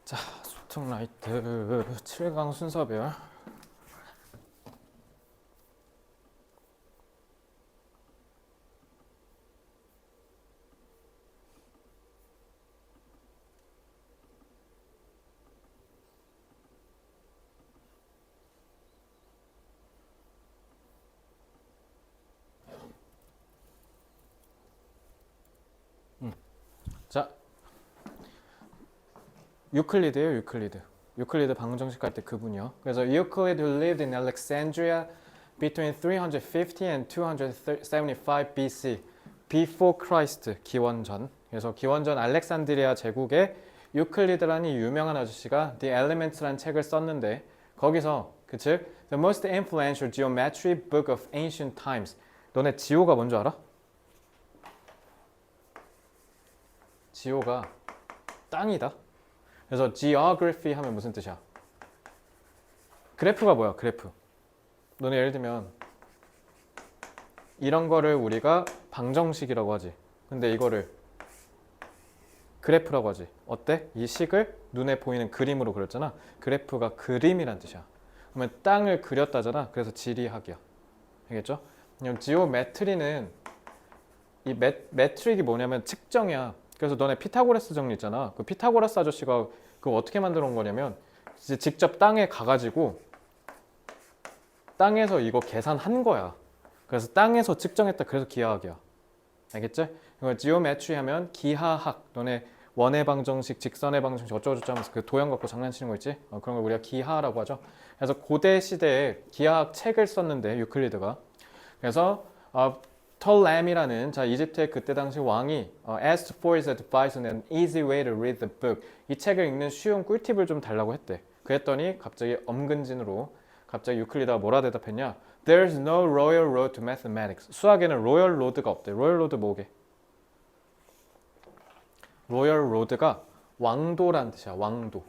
자, 소통라이트 7강 순서별. 자, 유클리드예요, 유클리드. 유클리드 방정식 할 때 그분이요. 그래서 Euclid who lived in Alexandria between 350 and 275 BC, before Christ, 기원전. 그래서 기원전 알렉산드리아 제국에 유클리드라는 유명한 아저씨가 The Elements라는 책을 썼는데 거기서 그 즉 The most influential geometry book of ancient times. 너네 지오가 뭔지 알아? 지오가 땅이다. 그래서 geography 하면 무슨 뜻이야? 그래프가 뭐야? 그래프. 너네 예를 들면 이런 거를 우리가 방정식이라고 하지. 근데 이거를 그래프라고 하지. 어때? 이 식을 눈에 보이는 그림으로 그렸잖아. 그래프가 그림이란 뜻이야. 그러면 땅을 그렸다잖아. 그래서 지리학이야. 알겠죠? 그럼 지오메트리는 이 매트릭이 뭐냐면 측정이야. 그래서 너네 피타고라스 정리 있잖아. 그 피타고라스 아저씨가 그거 어떻게 만들어 온 거냐면 이제 직접 땅에 가가지고 땅에서 이거 계산한 거야. 그래서 땅에서 측정했다. 그래서 기하학이야. 알겠지? 이거 지오메트리 하면 기하학. 너네 원의 방정식, 직선의 방정식 어쩌고저쩌고 하면서 그 도형 갖고 장난치는 거 있지? 그런 걸 우리가 기하라고 하죠. 그래서 고대 시대에 기하학 책을 썼는데 유클리드가. 그래서 톨레미라는 자 이집트의 그때 당시 왕이 asked for his advice on an easy way to read the book. 이 책을 읽는 쉬운 꿀팁을 좀 달라고 했대. 그랬더니 갑자기 엄근진으로 갑자기 유클리드가 뭐라 대답했냐? There's no royal road to mathematics. 수학에는 royal road가 없대. royal road 뭐게? royal road가 왕도란 뜻이야. 왕도.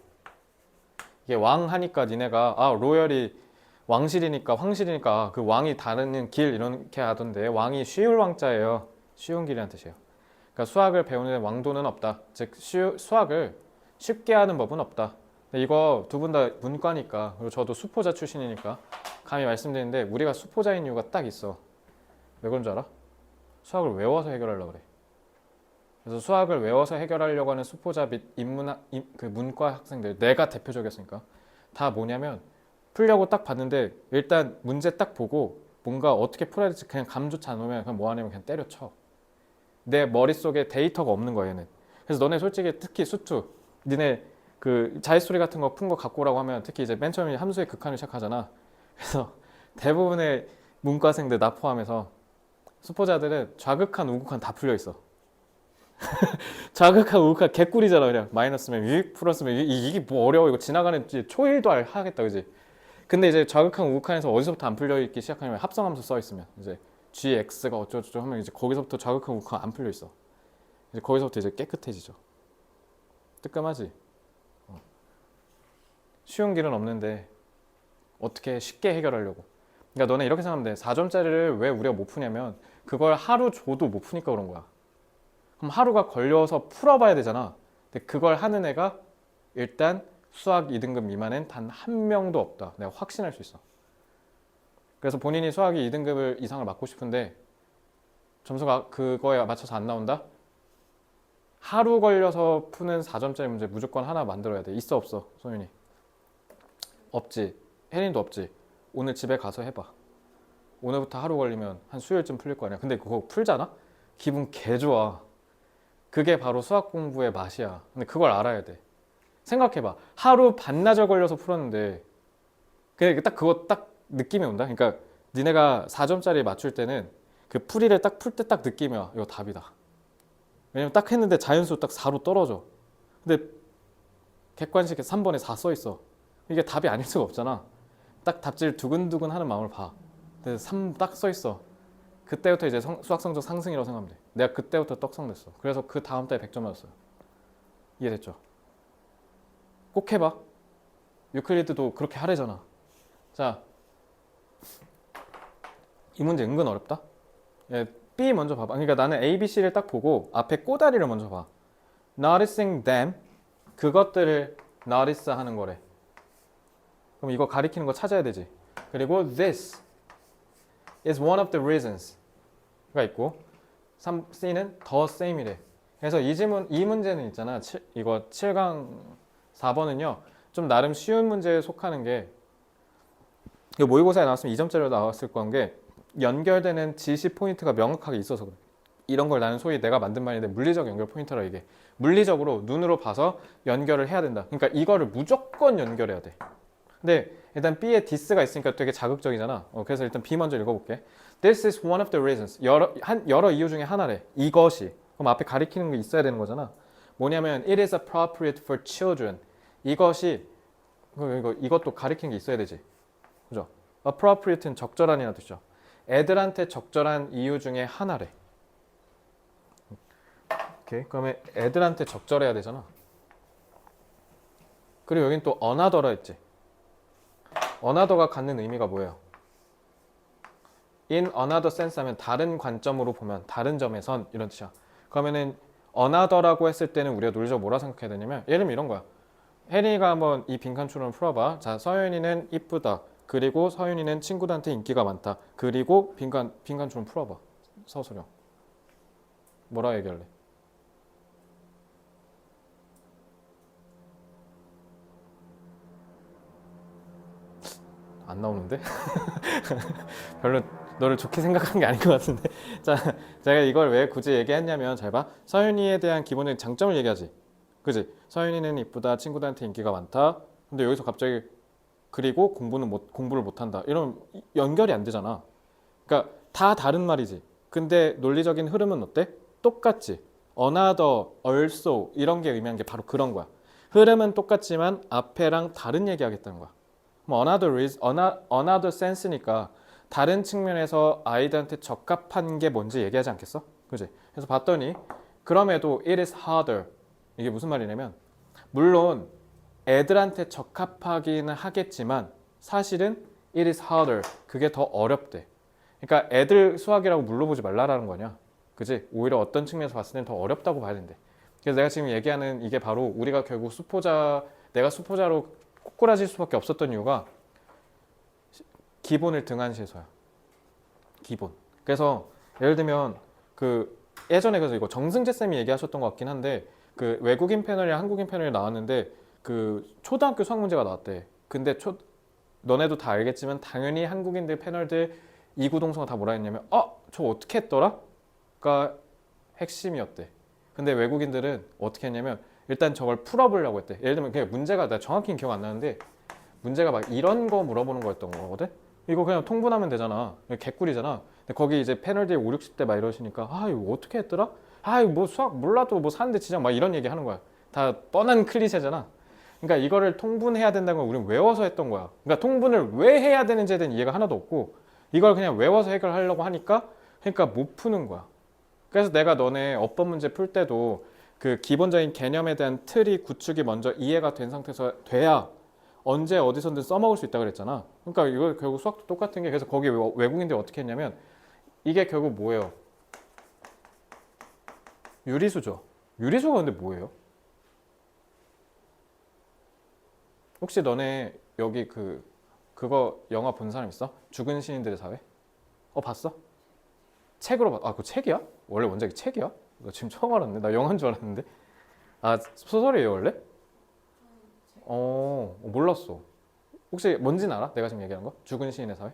이게 왕 하니까 니네가 royal이 왕실이니까 황실이니까 그 왕이 다루는 길 이렇게 하던데 왕이 쉬울 왕자예요. 쉬운 길이라는 뜻이에요. 그러니까 수학을 배우는 왕도는 없다. 즉 수학을 쉽게 하는 법은 없다. 이거 두 분 다 문과니까 그리고 저도 수포자 출신이니까 감히 말씀드리는데 우리가 수포자인 이유가 딱 있어. 왜 그런 줄 알아? 수학을 외워서 해결하려고 그래. 그래서 수학을 외워서 해결하려고 하는 수포자 및 그 문과 학생들 내가 대표적이었으니까 다 뭐냐면 풀려고 딱 봤는데 일단 문제 딱 보고 뭔가 어떻게 풀어야 될지 그냥 감조차 안 오면 그냥 뭐 하냐면 그냥 때려쳐. 내 머릿속에 데이터가 없는 거야 얘는. 그래서 너네 솔직히 특히 수투 니네 그 자릿수리 같은 거 푼 거 갖고 오라고 하면 특히 이제 맨 처음에 함수의 극한을 시작하잖아. 그래서 대부분의 문과생들 나 포함해서 수포자들은 좌극한 우극한 다 풀려 있어. 좌극한 우극한 개꿀이잖아. 그냥 마이너스면 위 플러스면 이게 뭐 어려워. 이거 지나가는 초일도 하겠다 그지. 근데 이제 좌극한 우극한에서 어디서부터 안 풀려 있기 시작하냐면 합성함수 써 있으면 이제 gx가 어쩌고저쩌고 하면 이제 거기서부터 좌극한 우극한 안 풀려 있어. 이제 거기서부터 이제 깨끗해지죠. 뜨끔하지. 쉬운 길은 없는데 어떻게 쉽게 해결하려고. 그러니까 너네 이렇게 생각하면 돼. 4점짜리를 왜 우리가 못 푸냐면 그걸 하루 줘도 못 푸니까 그런 거야. 그럼 하루가 걸려서 풀어봐야 되잖아. 근데 그걸 하는 애가 일단 수학 2등급 미만엔 단 한 명도 없다. 내가 확신할 수 있어. 그래서 본인이 수학이 2등급을 이상을 맞고 싶은데 점수가 그거에 맞춰서 안 나온다? 하루 걸려서 푸는 4점짜리 문제 무조건 하나 만들어야 돼. 있어 없어? 소윤이? 없지. 혜린도 없지. 오늘 집에 가서 해봐. 오늘부터 하루 걸리면 한 수요일쯤 풀릴 거 아니야. 근데 그거 풀잖아? 기분 개 좋아. 그게 바로 수학 공부의 맛이야. 근데 그걸 알아야 돼. 생각해봐. 하루 반나절 걸려서 풀었는데 그냥 딱 그거 딱 느낌이 온다. 그러니까 니네가 4점짜리 맞출 때는 그 풀이를 딱 풀 때 딱 느낌이 와. 이거 답이다. 왜냐면 딱 했는데 자연수 딱 4로 떨어져. 근데 객관식에 3번에 4 써 있어. 이게 답이 아닐 수가 없잖아. 딱 답지를 두근두근 하는 마음을 봐. 근데 3 딱 써 있어. 그때부터 이제 수학 성적 상승이라고 생각하면 돼. 내가 그때부터 떡상됐어. 그래서 그 다음 달에 100점 맞았어요. 이해됐죠? 꼭 해봐. 유클리드도 그렇게 하래잖아. 자, 이 문제 은근 어렵다. B 먼저 봐봐. 그러니까 나는 A, B, C를 딱 보고 앞에 꼬다리를 먼저 봐. Noticing them, 그것들을 notice 하는 거래. 그럼 이거 가리키는 거 찾아야 되지. 그리고 this is one of the reasons가 있고 3C는 the same이래. 그래서 이 문제는 있잖아. 이거 7강 4번은요. 좀 나름 쉬운 문제에 속하는 게 이거 모의고사에 나왔으면 2점짜리로 나왔을 건 게 연결되는 지시 포인트가 명확하게 있어서 그래. 이런 걸 나는 소위 내가 만든 말인데 물리적 연결 포인트라 이게. 물리적으로 눈으로 봐서 연결을 해야 된다. 그러니까 이거를 무조건 연결해야 돼. 근데 일단 B에 this가 있으니까 되게 자극적이잖아. 그래서 일단 B 먼저 읽어볼게. This is one of the reasons. 여러 이유 중에 하나래. 이것이. 그럼 앞에 가리키는 게 있어야 되는 거잖아. 뭐냐면 it is appropriate for children. 이것도 가리키는 게 있어야 되지. 그죠? appropriate는 적절한이라는 뜻이죠. 애들한테 적절한 이유 중에 하나래. 오케이. 그러면 애들한테 적절해야 되잖아. 그리고 여긴 또 another라 했지. another가 갖는 의미가 뭐예요? in another sense 하면 다른 관점으로 보면, 다른 점에선 이런 뜻이야. 그러면은 another라고 했을 때는 우리가 논리적으로 뭐라 생각해야 되냐면 예를 들면 이런 거야. 혜린이가 한번 이 빈칸추론을 풀어봐. 자, 서윤이는 이쁘다. 그리고 서윤이는 친구들한테 인기가 많다. 그리고 빈칸추론 풀어봐. 서술형. 뭐라 얘기할래? 안 나오는데? 별로 너를 좋게 생각한 게 아닌 것 같은데. 자, 제가 이걸 왜 굳이 얘기했냐면 잘 봐. 서윤이에 대한 기본적인 장점을 얘기하지. 그지? 서윤이는 이쁘다. 친구들한테 인기가 많다. 근데 여기서 갑자기 그리고 공부를 못한다. 이러면 연결이 안 되잖아. 그러니까 다 다른 말이지. 근데 논리적인 흐름은 어때? 똑같지. another, also 이런 게 의미하는 게 바로 그런 거야. 흐름은 똑같지만 앞에랑 다른 얘기하겠다는 거야. 뭐 another sense니까 다른 측면에서 아이들한테 적합한 게 뭔지 얘기하지 않겠어? 그지? 그래서 봤더니 그럼에도 it is harder. 이게 무슨 말이냐면 물론 애들한테 적합하기는 하겠지만 사실은 it is harder. 그게 더 어렵대. 그러니까 애들 수학이라고 물러보지 말라라는 거냐. 그지? 오히려 어떤 측면에서 봤을 때는 더 어렵다고 봐야 된대. 그래서 내가 지금 얘기하는 이게 바로 우리가 결국 내가 수포자로 꼬꾸라질 수밖에 없었던 이유가 기본을 등한시해서야. 기본. 그래서 예를 들면 예전에 그래서 이거 정승재 쌤이 얘기하셨던 것 같긴 한데 그 외국인 패널이랑 한국인 패널이 나왔는데 그 초등학교 수학 문제가 나왔대. 근데 너네도 다 알겠지만 당연히 한국인들 패널들 이구동성가 다 뭐라 했냐면 저거 어떻게 했더라? 가 핵심이었대. 근데 외국인들은 어떻게 했냐면 일단 저걸 풀어보려고 했대. 예를 들면 그냥 문제가 내가 정확히는 기억 안 나는데 문제가 막 이런 거 물어보는 거였던 거거든. 이거 그냥 통분하면 되잖아. 개꿀이잖아. 근데 거기 이제 패널들이 5, 60대 막 이러시니까 이거 어떻게 했더라? 이거 뭐 수학 몰라도 뭐 사는데 지장 막 이런 얘기 하는 거야. 다 뻔한 클리셰잖아. 그러니까 이거를 통분해야 된다는 걸 우리는 외워서 했던 거야. 그러니까 통분을 왜 해야 되는지에 대한 이해가 하나도 없고 이걸 그냥 외워서 해결하려고 하니까 그러니까 못 푸는 거야. 그래서 내가 너네 어법 문제 풀 때도 그 기본적인 개념에 대한 틀이 구축이 먼저 이해가 된 상태에서 돼야 언제 어디서든 써먹을 수 있다 그랬잖아. 그러니까 이거 결국 수학도 똑같은 게 그래서 거기 외국인들이 어떻게 했냐면 이게 결국 뭐예요? 유리수죠. 유리수가 근데 뭐예요? 혹시 너네 여기 그거 영화 본 사람 있어? 죽은 시인들의 사회? 봤어? 책으로 그거 책이야? 원래 원작이 책이야? 나 지금 처음 알았네. 나 영화인 줄 알았는데. 소설이에요 원래? 몰랐어. 혹시 뭔진 알아? 내가 지금 얘기한 거? 죽은 시인의 사회?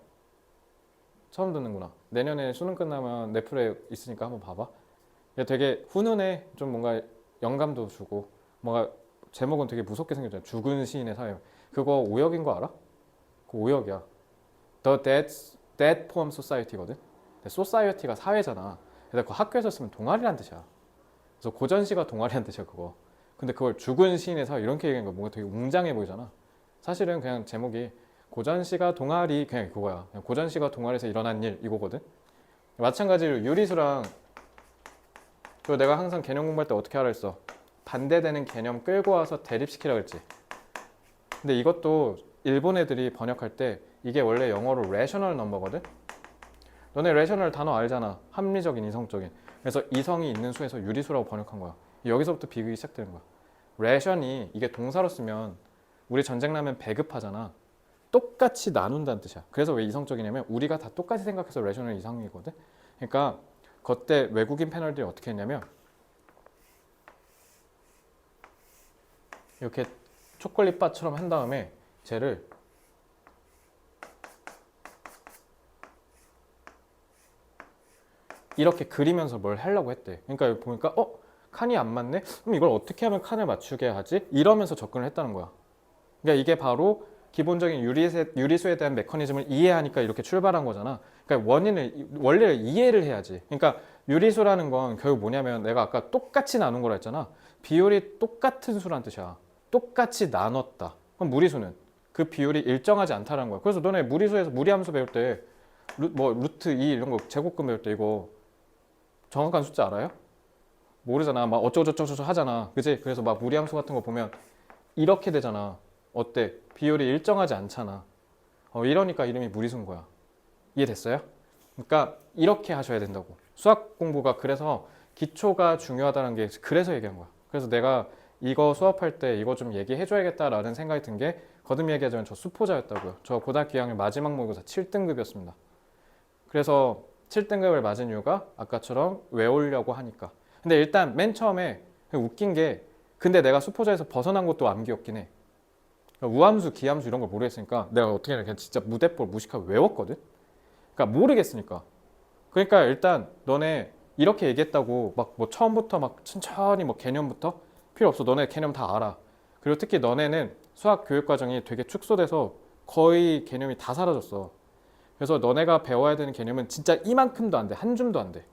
처음 듣는구나. 내년에 수능 끝나면 넷플에 있으니까 한번 봐봐. 되게 훈훈해. 좀 뭔가 영감도 주고 뭔가 제목은 되게 무섭게 생겼잖아. 죽은 시인의 사회. 그거 오역인 거 알아? 그거 오역이야. The Dead Poem Society거든. Society가 사회잖아. 근데 그 학교에서 쓰면 동아리란 뜻이야. 그래서 고전시가 동아리란 뜻이야 그거. 근데 그걸 죽은 시인의 사회 이렇게 얘기하는 거 뭔가 되게 웅장해 보이잖아. 사실은 그냥 제목이 고전시가 동아리 그냥 그거야. 그냥 고전시가 동아리에서 일어난 일 이거거든. 마찬가지로 유리수랑 그리고 내가 항상 개념 공부할 때 어떻게 하라 했어? 반대되는 개념 끌고 와서 대립시키라 그랬지. 근데 이것도 일본 애들이 번역할 때 이게 원래 영어로 rational number거든. 너네 rational 단어 알잖아. 합리적인, 이성적인. 그래서 이성이 있는 수에서 유리수라고 번역한 거야. 여기서부터 비극이 시작되는 거야. ration이 이게 동사로 쓰면 우리 전쟁 나면 배급하잖아. 똑같이 나눈다는 뜻이야. 그래서 왜 이성적이냐면 우리가 다 똑같이 생각해서 ration은 이상이거든. 그러니까 그때 외국인 패널들이 어떻게 했냐면 이렇게 초콜릿 바처럼 한 다음에 쟤를 이렇게 그리면서 뭘 하려고 했대. 그러니까 여기 보니까 칸이 안 맞네? 그럼 이걸 어떻게 하면 칸을 맞추게 하지? 이러면서 접근을 했다는 거야. 그러니까 이게 바로 기본적인 유리수에 대한 메커니즘을 이해하니까 이렇게 출발한 거잖아. 그러니까 원리를 이해를 해야지. 그러니까 유리수라는 건 결국 뭐냐면 내가 아까 똑같이 나눈 거라 했잖아. 비율이 똑같은 수란 뜻이야. 똑같이 나눴다. 그럼 무리수는 그 비율이 일정하지 않다는 거야. 그래서 너네 무리수에서 무리함수 배울 때 루트 2 이런 거 제곱근 배울 때 이거 정확한 숫자 알아요? 모르잖아. 막 어쩌고저쩌고 하잖아. 그지? 그래서 막 무리함수 같은 거 보면 이렇게 되잖아. 어때? 비율이 일정하지 않잖아. 이러니까 이름이 무리수인 거야. 이해됐어요? 그러니까 이렇게 하셔야 된다고. 수학 공부가 그래서 기초가 중요하다는 게 그래서 얘기한 거야. 그래서 내가 이거 수업할 때 이거 좀 얘기해줘야겠다라는 생각이 든 게 거듭 얘기하자면 저 수포자였다고요. 저 고등학교 2학년 마지막 모의고사 7등급이었습니다. 그래서 7등급을 맞은 이유가 아까처럼 외우려고 하니까. 근데 일단 맨 처음에 웃긴 게 근데 내가 수포자에서 벗어난 것도 암기였긴 해. 그러니까 우함수, 기함수 이런 걸 모르겠으니까 내가 어떻게 그냥 진짜 무대뽀 무식하게 외웠거든. 그러니까 모르겠으니까. 그러니까 일단 너네 이렇게 얘기했다고 막 뭐 처음부터 막 천천히 뭐 개념부터 필요 없어. 너네 개념 다 알아. 그리고 특히 너네는 수학 교육 과정이 되게 축소돼서 거의 개념이 다 사라졌어. 그래서 너네가 배워야 되는 개념은 진짜 이만큼도 안 돼. 한 줌도 안 돼.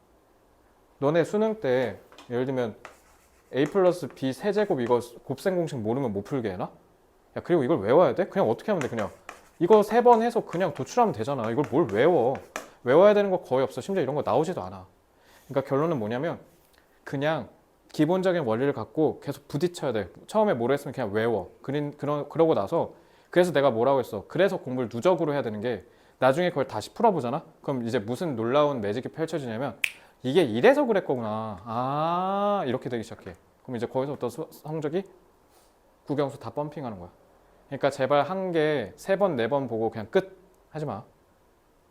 너네 수능 때 예를 들면 a 플러스 b 세제곱 이거 곱셈 공식 모르면 못 풀게 해놔? 야 그리고 이걸 외워야 돼? 그냥 어떻게 하면 돼? 그냥 이거 3번 해서 그냥 도출하면 되잖아. 이걸 뭘 외워? 외워야 되는 거 거의 없어. 심지어 이런 거 나오지도 않아. 그러니까 결론은 뭐냐면 그냥 기본적인 원리를 갖고 계속 부딪혀야 돼. 처음에 모르겠으면 그냥 외워. 그러고 나서 그래서 내가 뭐라고 했어. 그래서 공부를 누적으로 해야 되는 게 나중에 그걸 다시 풀어보잖아. 그럼 이제 무슨 놀라운 매직이 펼쳐지냐면 이게 이래서 그랬구나. 아 이렇게 되기 시작해. 그럼 이제 거기서부터 성적이 국영수 다 펌핑하는 거야. 그러니까 제발 한 개 3번, 4번 보고 그냥 끝 하지 마.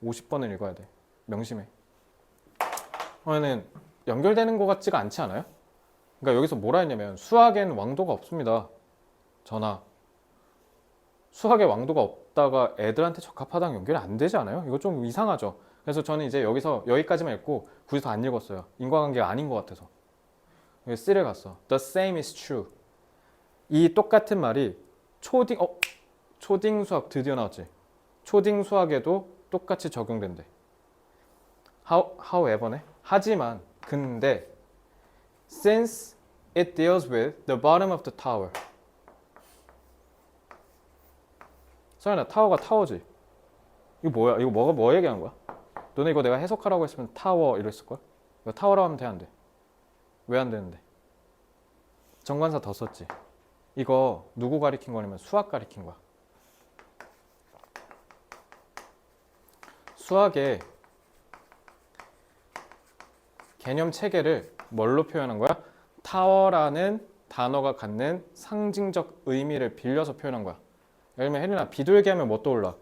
50번을 읽어야 돼. 명심해. 그러면은 연결되는 것 같지가 않지 않아요? 그러니까 여기서 뭐라 했냐면 수학엔 왕도가 없습니다. 전하. 수학에 왕도가 없다가 애들한테 적합하다는 연결이 안 되지 않아요? 이거 좀 이상하죠. 그래서 저는 이제 여기서 여기까지만 읽고 굳이 더 안 읽었어요. 인과관계가 아닌 것 같아서. C를 갔어. The same is true. 이 똑같은 말이 초딩 수학 드디어 나왔지. 초딩 수학에도 똑같이 적용된대. however네. 하지만 근데 since it deals with the bottom of the tower. 서연아 타워가 타워지. 이거 뭐야? 이거 뭐 얘기하는 거야? 너네 이거 내가 해석하라고 했으면 타워 이랬을걸? 이거 타워라고 하면 돼 안 돼? 왜 안 되는데? 정관사 더 썼지. 이거 누구 가리킨 거냐면 수학 가리킨 거야. 수학의 개념 체계를 뭘로 표현한 거야? 타워라는 단어가 갖는 상징적 의미를 빌려서 표현한 거야. 예를 들면 혜린아 비둘기 하면 뭐 떠올라?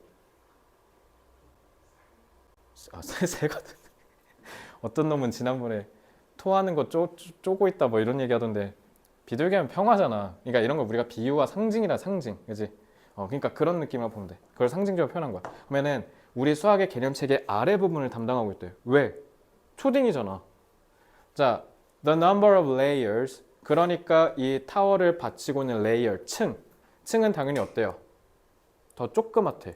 새가 어떤 놈은 지난번에 토하는 거 쪼고 있다 뭐 이런 얘기 하던데 비둘기 하면 평화잖아. 그러니까 이런 걸 우리가 비유와 상징이라 상징. 그지? 그러니까 그런 느낌으로 보면 돼. 그걸 상징적으로 표현한 거야. 그러면은 우리 수학의 개념 체계 아래 부분을 담당하고 있대. 왜? 초딩이잖아. 자, the number of layers. 그러니까 이 타워를 받치고 있는 레이어, 층은 당연히 어때요? 더 조그맣대.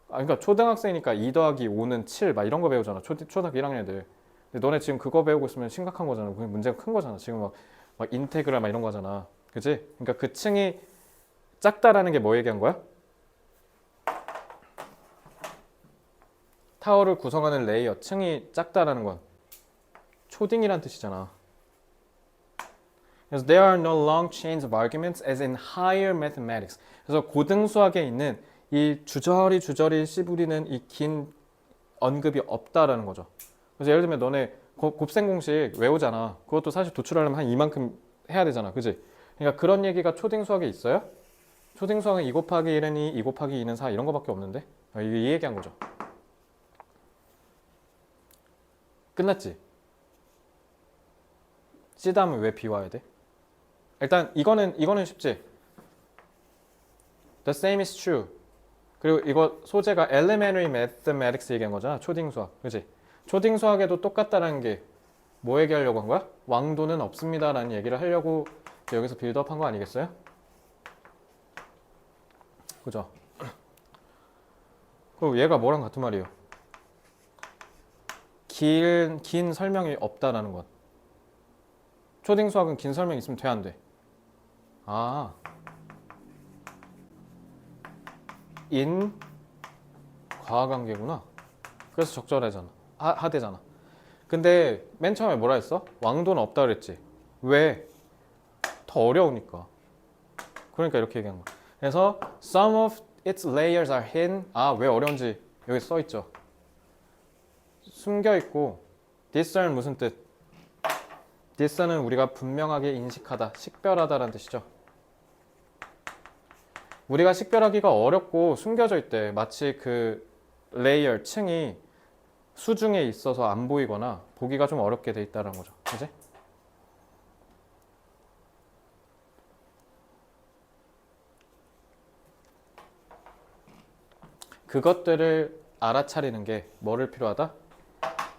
그러니까 초등학생이니까 2 더하기 5는 7, 막 이런 거 배우잖아. 초등학교 1학년 애들. 근데 너네 지금 그거 배우고 있으면 심각한 거잖아. 문제가 큰 거잖아. 지금 막 인테그랄 막 이런 거잖아. 그치? 그러니까 그 층이 작다라는 게 뭐 얘기한 거야? 타워를 구성하는 레이어, 층이 작다라는 건 초딩이란 뜻이잖아. 그래서 there are no long chains of arguments as in higher mathematics. 그래서 고등 수학에 있는 이 주저리 씨부리는 이 긴 언급이 없다라는 거죠. 그래서 예를 들면 너네 곱셈 공식 외우잖아. 그것도 사실 도출하려면 한 이만큼 해야 되잖아. 그지? 그러니까 그런 얘기가 초딩 수학에 있어요? 초딩 수학은 2 곱하기 1은 2, 2 곱하기 2는 4 이런 거밖에 없는데? 이게 이 얘기한 거죠. 끝났지? C 다음은 왜 B 와야 돼? 일단 이거는 쉽지. The same is true. 그리고 이거 소재가 elementary mathematics 얘기한 거잖아. 초딩 수학. 그지? 초딩 수학에도 똑같다라는 게 뭐 얘기하려고 한 거야? 왕도는 없습니다 라는 얘기를 하려고 여기서 빌드업 한 거 아니겠어요? 그죠? 그리고 얘가 뭐랑 같은 말이에요? 긴 설명이 없다라는 것. 초딩 수학은 긴 설명 있으면 돼, 안 돼? 아, 인 과관계구나. 그래서 적절하잖아. 하대잖아. 근데 맨 처음에 뭐라 했어? 왕도는 없다 그랬지. 왜? 더 어려우니까. 그러니까 이렇게 얘기한 거야. 그래서 some of its layers are hidden. 아, 왜 어려운지 여기 써 있죠. 숨겨 있고 this는 무슨 뜻? this는 우리가 분명하게 인식하다, 식별하다라는 뜻이죠. 우리가 식별하기가 어렵고 숨겨져 있대. 마치 그 레이어, 층이 수중에 있어서 안 보이거나 보기가 좀 어렵게 돼 있다는 거죠. 그지? 그것들을 알아차리는 게 뭐를 필요하다?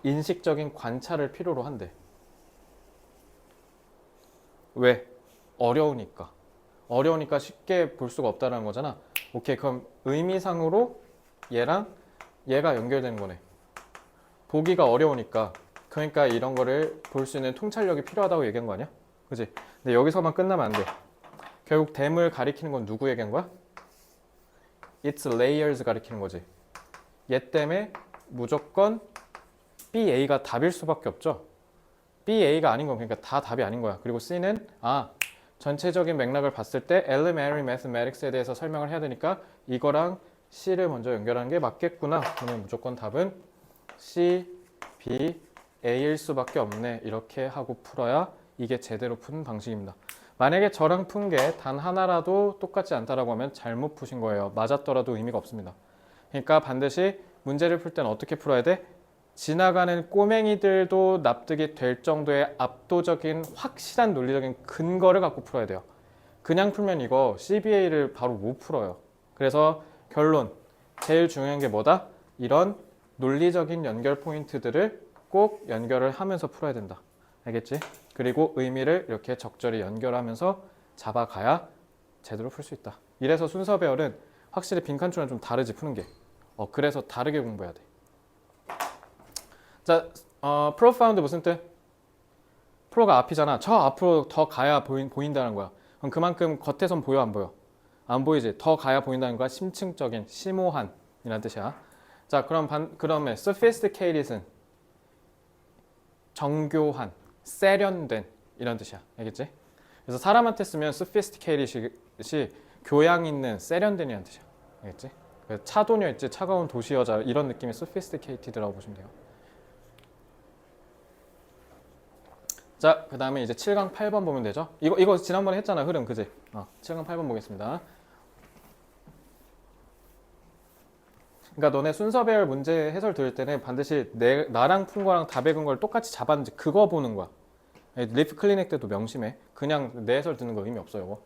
인식적인 관찰을 필요로 한대. 왜? 어려우니까. 어려우니까 쉽게 볼 수가 없다는 거잖아. 오케이, 그럼 의미상으로 얘랑 얘가 연결되는 거네. 보기가 어려우니까. 그러니까 이런 거를 볼 수 있는 통찰력이 필요하다고 얘기한 거 아니야? 그지? 근데 여기서만 끝나면 안 돼. 결국 댐을 가리키는 건 누구 얘기한 거야? It's layers 가리키는 거지. 얘 때문에 무조건 BA가 답일 수밖에 없죠. BA가 아닌 건 그러니까 다 답이 아닌 거야. 그리고 C는 전체적인 맥락을 봤을 때 elementary mathematics에 대해서 설명을 해야 되니까 이거랑 C를 먼저 연결하는 게 맞겠구나. 그러면 무조건 답은 C, B, A일 수밖에 없네. 이렇게 하고 풀어야 이게 제대로 푸는 방식입니다. 만약에 저랑 푼 게 단 하나라도 똑같지 않다라고 하면 잘못 푸신 거예요. 맞았더라도 의미가 없습니다. 그러니까 반드시 문제를 풀 때는 어떻게 풀어야 돼? 지나가는 꼬맹이들도 납득이 될 정도의 압도적인 확실한 논리적인 근거를 갖고 풀어야 돼요. 그냥 풀면 이거 CBA를 바로 못 풀어요. 그래서 결론, 제일 중요한 게 뭐다? 이런 논리적인 연결 포인트들을 꼭 연결을 하면서 풀어야 된다. 알겠지? 그리고 의미를 이렇게 적절히 연결하면서 잡아가야 제대로 풀 수 있다. 이래서 순서 배열은 확실히 빈칸초랑 좀 다르지, 푸는 게. 그래서 다르게 공부해야 돼. 자, profound 무슨 뜻? 프로가 앞이잖아. 저 앞으로 더 가야 보인다는 거야. 그럼 그만큼 겉에선 보여, 안 보여? 안 보이지? 더 가야 보인다는 거야. 심층적인, 심오한 이란 뜻이야. 자, 그러면 sophisticated은 정교한, 세련된 이런 뜻이야. 알겠지? 그래서 사람한테 쓰면 sophisticated이 교양 있는, 세련된 이란 뜻이야. 알겠지? 차도녀 있지? 차가운 도시 여자 이런 느낌의 sophisticated라고 보시면 돼요. 자, 그 다음에 이제 7강 8번 보면 되죠? 이거 지난번에 했잖아, 흐름, 그지? 7강 8번 보겠습니다. 그러니까 너네 순서 배열 문제 해설 들을 때는 반드시 나랑 푼 거랑 답의 근거를 똑같이 잡았는지 그거 보는 거야. 리프 클리닉 때도 명심해. 그냥 내 해설 듣는 거 의미 없어요, 이거.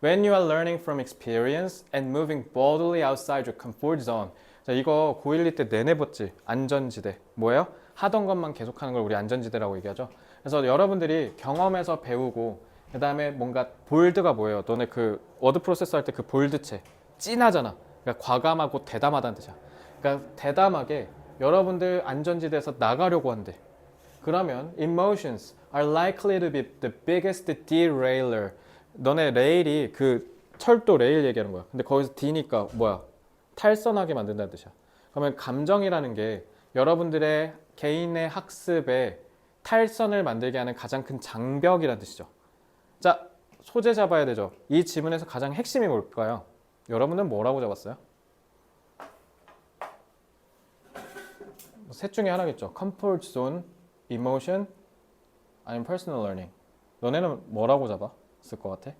When you are learning from experience and moving boldly outside your comfort zone. 자, 이거 고1, 2 때 내내 봤지? 안전지대. 뭐예요? 하던 것만 계속하는 걸 우리 안전지대라고 얘기하죠. 그래서 여러분들이 경험에서 배우고 그 다음에 뭔가 볼드가 뭐예요? 너네 그 워드 프로세서 할 때 그 볼드체 진하잖아. 그러니까 과감하고 대담하다는 뜻이야. 그러니까 대담하게 여러분들 안전지대에서 나가려고 한대. 그러면 emotions are likely to be the biggest derailer. 너네 레일이 그 철도 레일 얘기하는 거야. 근데 거기서 D니까 뭐야? 탈선하게 만든다는 뜻이야. 그러면 감정이라는 게 여러분들의 개인의 학습에 탈선을 만들게 하는 가장 큰 장벽이라는 뜻이죠. 자, 소재 잡아야 되죠. 이 지문에서 가장 핵심이 뭘까요? 여러분은 뭐라고 잡았어요? 셋 중에 하나겠죠. comfort zone, emotion, 아니면 personal learning. 너네는 뭐라고 잡았을 것 같아?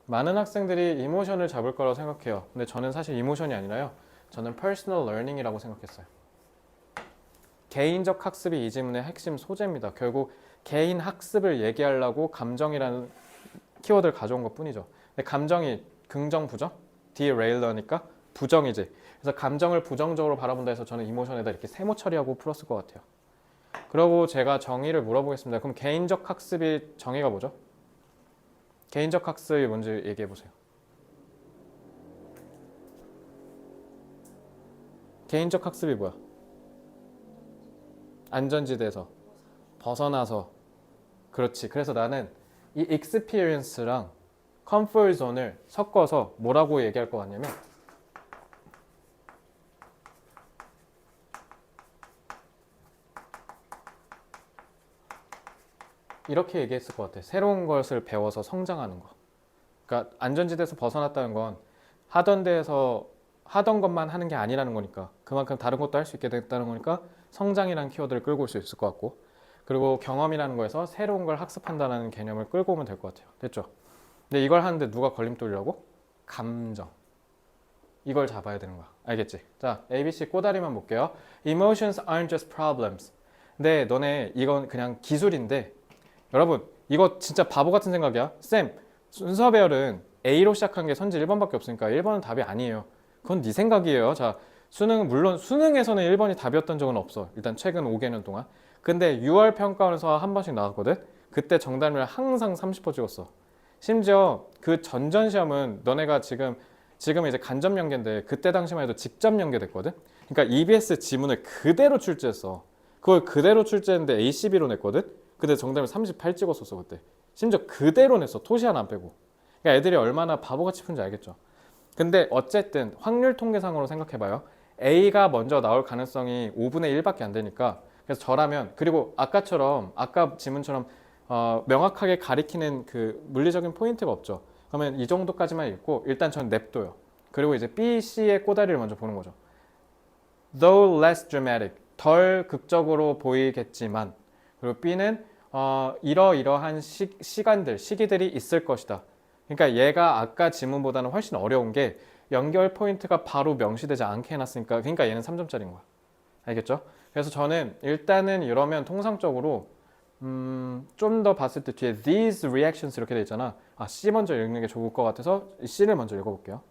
많은 학생들이 이모션을 잡을 거라고 생각해요. 근데 저는 사실 이모션이 아니라요. 저는 퍼스널 러닝이라고 생각했어요. 개인적 학습이 이 지문의 핵심 소재입니다. 결국 개인 학습을 얘기하려고 감정이라는 키워드를 가져온 것 뿐이죠. 근데 감정이 긍정, 부정? derail러니까 부정이지. 그래서 감정을 부정적으로 바라본다 해서 저는 이모션에다 이렇게 세모 처리하고 풀었을 것 같아요. 그리고 제가 정의를 물어보겠습니다. 그럼 개인적 학습이 정의가 뭐죠? 개인적 학습이 뭔지 얘기해 보세요. 개인적 학습이 뭐야? 안전지대에서 벗어나서. 그렇지. 그래서 나는 이 experience랑 comfort zone을 섞어서 뭐라고 얘기할 것 같냐면 이렇게 얘기했을 것 같아. 새로운 것을 배워서 성장하는 거. 그러니까 안전지대에서 벗어났다는 건 하던 데에서 하던 것만 하는 게 아니라는 거니까 그만큼 다른 것도 할 수 있게 됐다는 거니까 성장이라는 키워드를 끌고 올 수 있을 것 같고 그리고 경험이라는 거에서 새로운 걸 학습한다는 개념을 끌고 오면 될 것 같아요. 됐죠? 근데 이걸 하는데 누가 걸림돌이라고? 감정. 이걸 잡아야 되는 거야. 알겠지? 자, ABC 꼬다리만 볼게요. Emotions aren't just problems. 근데 너네 이건 그냥 기술인데 여러분 이거 진짜 바보 같은 생각이야. 쌤, 순서 배열은 A로 시작한 게 선지 1번밖에 없으니까 1번은 답이 아니에요. 그건 네 생각이에요. 자, 수능은 물론 수능에서는 1번이 답이었던 적은 없어. 일단 최근 5개년 동안. 근데 6월 평가원에서 한 번씩 나왔거든. 그때 정답률 항상 30% 찍었어. 심지어 그 전전 시험은 너네가 지금은 이제 간접 연계인데 그때 당시만 해도 직접 연계됐거든. 그러니까 EBS 지문을 그대로 출제했어. 그걸 그대로 출제했는데 ACB로 냈거든. 근데 정답을 38 찍었었어 그때. 심지어 그대로 냈어. 토시 하나 안 빼고. 그러니까 애들이 얼마나 바보같이 푼지 알겠죠. 근데 어쨌든 확률 통계상으로 생각해봐요. A가 먼저 나올 가능성이 5분의 1밖에 안 되니까 그래서 저라면 그리고 아까 지문처럼 명확하게 가리키는 그 물리적인 포인트가 없죠. 그러면 이 정도까지만 읽고 일단 전 냅둬요. 그리고 이제 B, C의 꼬다리를 먼저 보는 거죠. Though less dramatic, 덜 극적으로 보이겠지만 그리고 B는 이러이러한 시기들이 있을 것이다. 그러니까 얘가 아까 지문보다는 훨씬 어려운 게 연결 포인트가 바로 명시되지 않게 해놨으니까 그러니까 얘는 3점짜리인 거야. 알겠죠? 그래서 저는 일단은 이러면 통상적으로 좀 더 봤을 때 뒤에 these reactions 이렇게 돼 있잖아. C 먼저 읽는 게 좋을 것 같아서 C를 먼저 읽어볼게요.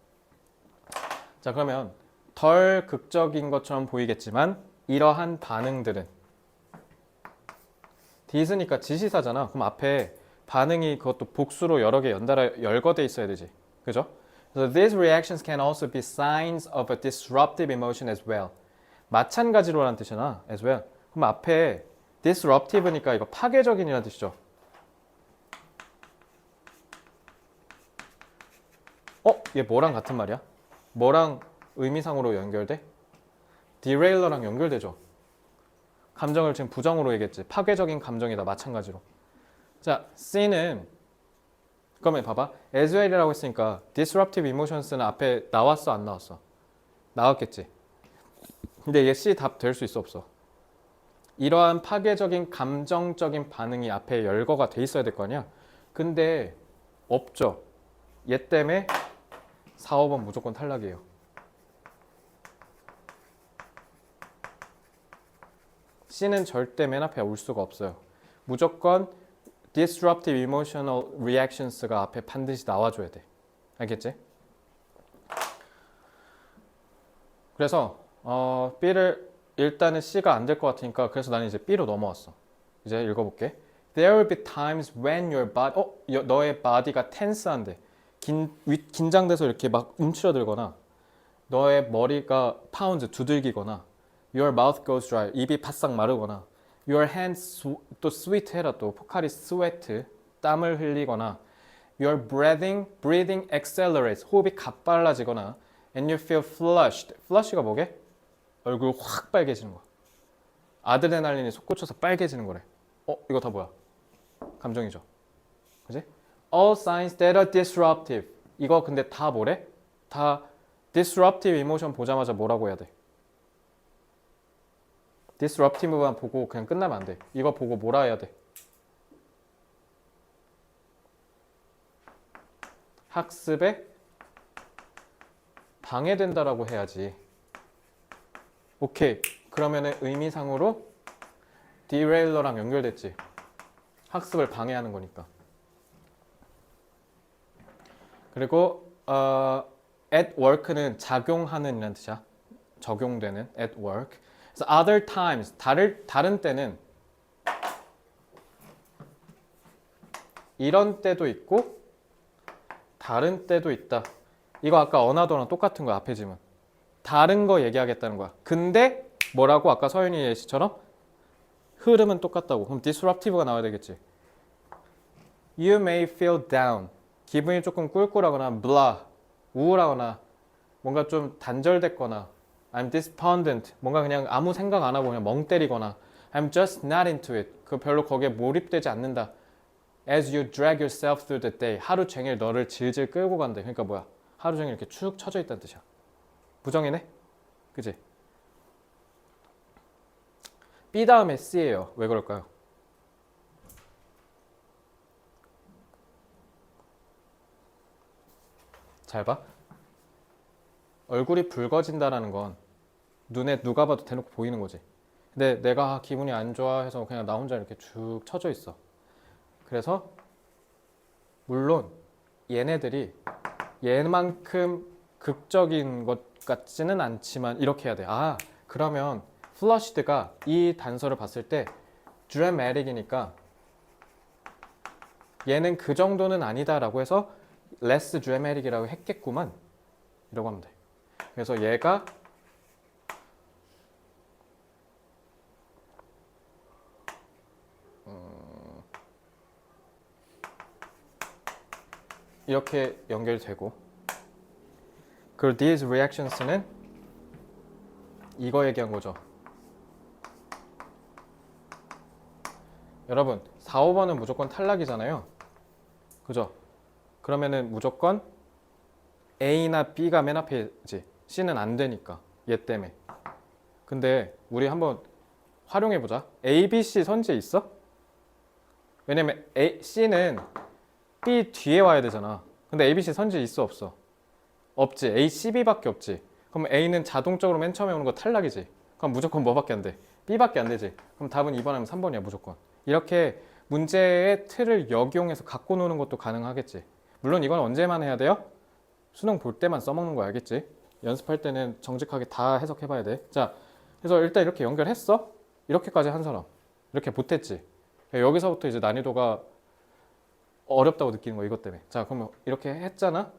자, 그러면 덜 극적인 것처럼 보이겠지만 이러한 반응들은 this니까 지시사잖아. 그럼 앞에 반응이 그것도 복수로 여러 개 연달아 열거돼 있어야 되지. 그죠? 그래서 these reactions can also be signs of a disruptive emotion as well. 마찬가지로라는 뜻이잖아. as well. 그럼 앞에 disruptive니까 이거 파괴적인이라는 뜻이죠. 얘 뭐랑 같은 말이야? 뭐랑 의미상으로 연결돼? derailer랑 연결되죠. 감정을 지금 부정으로 얘기했지. 파괴적인 감정이다. 마찬가지로. 자, C는 그러면 봐봐. as well이라고 했으니까 disruptive emotions는 앞에 나왔어 안 나왔어? 나왔겠지. 근데 얘 C 답 될 수 있어 없어? 이러한 파괴적인 감정적인 반응이 앞에 열거가 돼 있어야 될 거 아니야? 근데 없죠. 얘 때문에 4, 5번 무조건 탈락이에요. C는 절대 맨 앞에 올 수가 없어요. 무조건 disruptive emotional reactions가 앞에 반드시 나와줘야 돼. 알겠지? 그래서 B를 일단은 C가 안 될 것 같으니까 그래서 나는 이제 B로 넘어왔어. 이제 읽어볼게. There will be times when your body 너의 body가 tense한데 긴장돼서 이렇게 막 움츠러들거나 너의 머리가 pounds 두들기거나 your mouth goes dry 입이 바싹 마르거나 your hands 또 sweat해라 또 포칼이 sweat 땀을 흘리거나 your breathing accelerates 호흡이 가빨라지거나 and you feel flushed flush가 뭐게? 얼굴 확 빨개지는 거야. 아드레날린이 솟구쳐서 빨개지는 거래. 이거 다 뭐야? 감정이죠. 그지? All signs that are disruptive. 이거 근데 다 뭐래? 다 disruptive emotion 보자마자 뭐라고 해야 돼? disruptive만 보고 그냥 끝나면 안 돼. 이거 보고 뭐라 해야 돼? 학습에 방해된다라고 해야지. 오케이. 그러면은 의미상으로 derailer랑 연결됐지. 학습을 방해하는 거니까. 그리고 at work는 작용하는 이라는 뜻이야. 적용되는 at work. 그래서 other times 다른 때는 이런 때도 있고 다른 때도 있다. 이거 아까 어나더랑 똑같은 거야. 앞에 지문. 다른 거 얘기하겠다는 거야. 근데 뭐라고 아까 서윤이 예시처럼 흐름은 똑같다고. 그럼 disruptive가 나와야 되겠지. You may feel down. 기분이 조금 꿀꿀하거나 blah, 우울하거나 뭔가 좀 단절됐거나 I'm despondent. 뭔가 그냥 아무 생각 안 하고 그냥 멍 때리거나 I'm just not into it. 그 별로 거기에 몰입되지 않는다. As you drag yourself through the day. 하루 종일 너를 질질 끌고 간대. 그러니까 뭐야? 하루 종일 이렇게 축 처져 있다는 뜻이야. 부정이네? 그치? B 다음에 C예요. 왜 그럴까요? 잘 봐. 얼굴이 붉어진다라는 건 눈에 누가 봐도 대놓고 보이는 거지. 근데 내가 기분이 안 좋아 해서 그냥 나 혼자 이렇게 쭉 처져 있어. 그래서 물론 얘네들이 얘만큼 극적인 것 같지는 않지만 이렇게 해야 돼. 아, 그러면 flushed가 이 단서를 봤을 때 dramatic이니까 얘는 그 정도는 아니다라고 해서 less dramatic이라고 했겠구만. 이라고 하면 돼. 그래서 얘가 이렇게 연결되고 그리고 these reactions는 이거 얘기한 거죠. 여러분 4, 5번은 무조건 탈락이잖아요. 그죠? 그러면은 무조건 A나 B가 맨 앞에지. C는 안 되니까 얘 때문에. 근데 우리 한번 활용해보자. A, B, C 선지에 있어? 왜냐면 C는 B 뒤에 와야 되잖아. 근데 A, B, C 선지에 있어 없어? 없지. A, C, B밖에 없지. 그럼 A는 자동적으로 맨 처음에 오는 거 탈락이지. 그럼 무조건 뭐밖에 안 돼? B밖에 안 되지. 그럼 답은 2번 하면 3번이야 무조건. 이렇게 문제의 틀을 역이용해서 갖고 노는 것도 가능하겠지. 물론 이건 언제만 해야 돼요? 수능 볼 때만 써먹는 거 알겠지? 연습할 때는 정직하게 다 해석해봐야 돼. 자, 그래서 일단 이렇게 연결했어? 이렇게까지 한 사람. 이렇게 못했지? 여기서부터 이제 난이도가 어렵다고 느끼는 거 이것 때문에. 자, 그러면 이렇게 했잖아?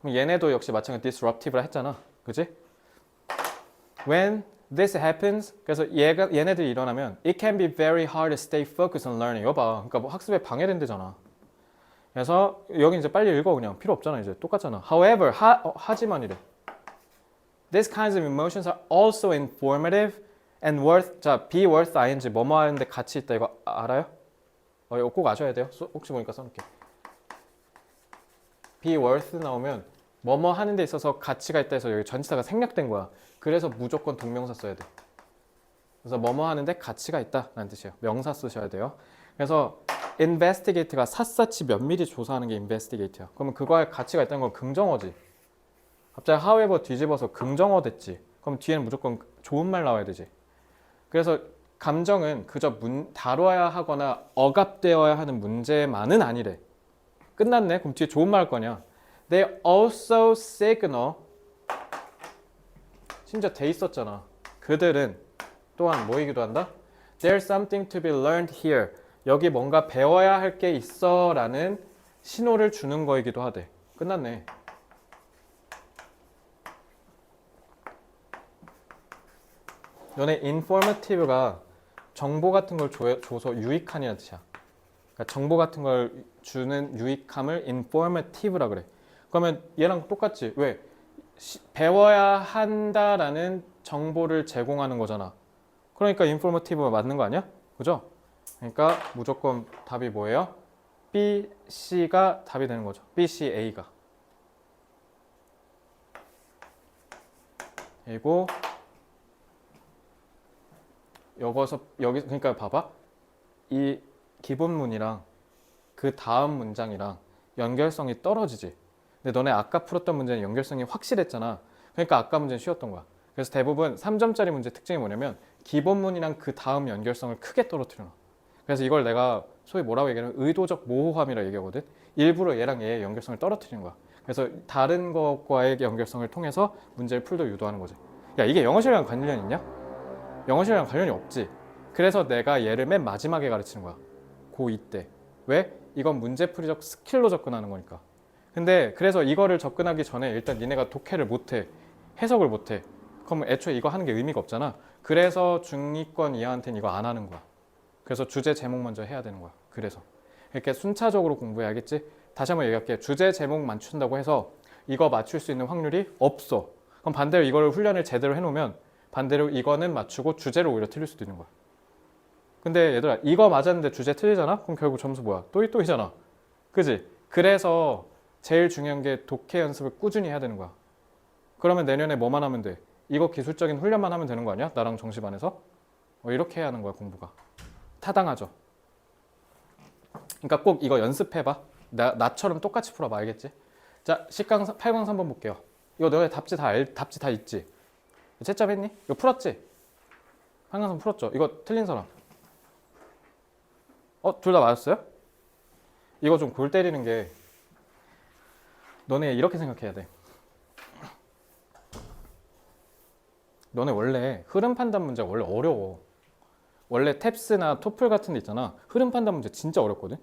그럼 얘네도 역시 마찬가지로 disruptive라 했잖아. 그지? When this happens, 그래서 얘네들이 일어나면 it can be very hard to stay focused on learning. 이거 봐. 그러니까 뭐 학습에 방해된대잖아. 그래서 여기 이제 빨리 읽어 그냥 필요 없잖아 이제 똑같잖아. However, 하지만 이래. These kinds of emotions are also informative and worth. 자, be worth ing 뭐뭐 하는데 가치 있다 이거 알아요? 이거 꼭 아셔야 돼요. 혹시 보니까 써놓을게. be worth 나오면 뭐뭐 하는 데 있어서 가치가 있다 해서 여기 전치사가 생략된 거야. 그래서 무조건 동명사 써야 돼. 그래서 뭐뭐 하는데 가치가 있다 라는 뜻이에요. 명사 쓰셔야 돼요. 그래서 investigate가 샅샅이 면밀히 조사하는 게 investigate야. 그러면 그거에 가치가 있다는 건 긍정어지. 갑자기 however 뒤집어서 긍정어 됐지. 그럼 뒤에는 무조건 좋은 말 나와야 되지. 그래서 감정은 그저 다뤄야 하거나 억압되어야 하는 문제만은 아니래. 끝났네. 그럼 뒤에 좋은 말 할 거냐. They also signal. 심지어 돼 있었잖아. 그들은 또한 뭐이기도 한다? There's something to be learned here. 여기 뭔가 배워야 할 게 있어 라는 신호를 주는 거이기도 하대. 끝났네. 너네 informative가 정보 같은 걸 줘서 유익한이라는 뜻이야. 그러니까 정보 같은 걸 주는 유익함을 informative라 그래. 그러면 얘랑 똑같지. 왜? 배워야 한다라는 정보를 제공하는 거잖아. 그러니까 informative가 맞는 거 아니야? 그죠? 그러니까 무조건 답이 뭐예요? B, C가 답이 되는 거죠. B, C, A가. 그리고 여기 그러니까 봐봐. 이 기본문이랑 그 다음 문장이랑 연결성이 떨어지지. 근데 너네 아까 풀었던 문제는 연결성이 확실했잖아. 그러니까 아까 문제는 쉬웠던 거야. 그래서 대부분 3점짜리 문제 특징이 뭐냐면 기본문이랑 그 다음 연결성을 크게 떨어뜨려 놔. 그래서 이걸 내가 소위 뭐라고 얘기하면 의도적 모호함이라 얘기하거든. 일부러 얘랑 얘의 연결성을 떨어뜨리는 거야. 그래서 다른 것과의 연결성을 통해서 문제를 풀도 유도하는 거지. 야, 이게 영어 실력이랑 관련이 있냐? 영어 실력이랑 관련이 없지. 그래서 내가 얘를 맨 마지막에 가르치는 거야. 고2 때. 왜? 이건 문제풀이적 스킬로 접근하는 거니까. 근데 그래서 이거를 접근하기 전에 일단 니네가 독해를 못해. 해석을 못해. 그럼 애초에 이거 하는 게 의미가 없잖아. 그래서 중위권 이하한테는 이거 안 하는 거야. 그래서 주제 제목 먼저 해야 되는 거야. 그래서 이렇게 순차적으로 공부해야겠지. 다시 한번 얘기할게. 주제 제목 맞춘다고 해서 이거 맞출 수 있는 확률이 없어. 그럼 반대로 이걸 훈련을 제대로 해놓으면 반대로 이거는 맞추고 주제를 오히려 틀릴 수도 있는 거야. 근데 얘들아 이거 맞았는데 주제 틀리잖아? 그럼 결국 점수 뭐야? 또이또이잖아. 그지? 그래서 제일 중요한 게 독해 연습을 꾸준히 해야 되는 거야. 그러면 내년에 뭐만 하면 돼? 이거 기술적인 훈련만 하면 되는 거 아니야? 나랑 정시반에서? 이렇게 해야 하는 거야 공부가. 타당하죠? 그러니까 꼭 이거 연습해봐. 나처럼 똑같이 풀어봐. 알겠지? 자, 8강 3번 볼게요. 이거 너네 답지 다 있지? 채점 했니? 이거 풀었지? 8강 3번 풀었죠? 이거 틀린 사람. 둘 다 맞았어요? 이거 좀 골 때리는 게 너네 이렇게 생각해야 돼. 너네 원래 흐름 판단 문제가 원래 어려워. 원래 탭스나 토플 같은 데 있잖아. 흐름 판단 문제 진짜 어렵거든.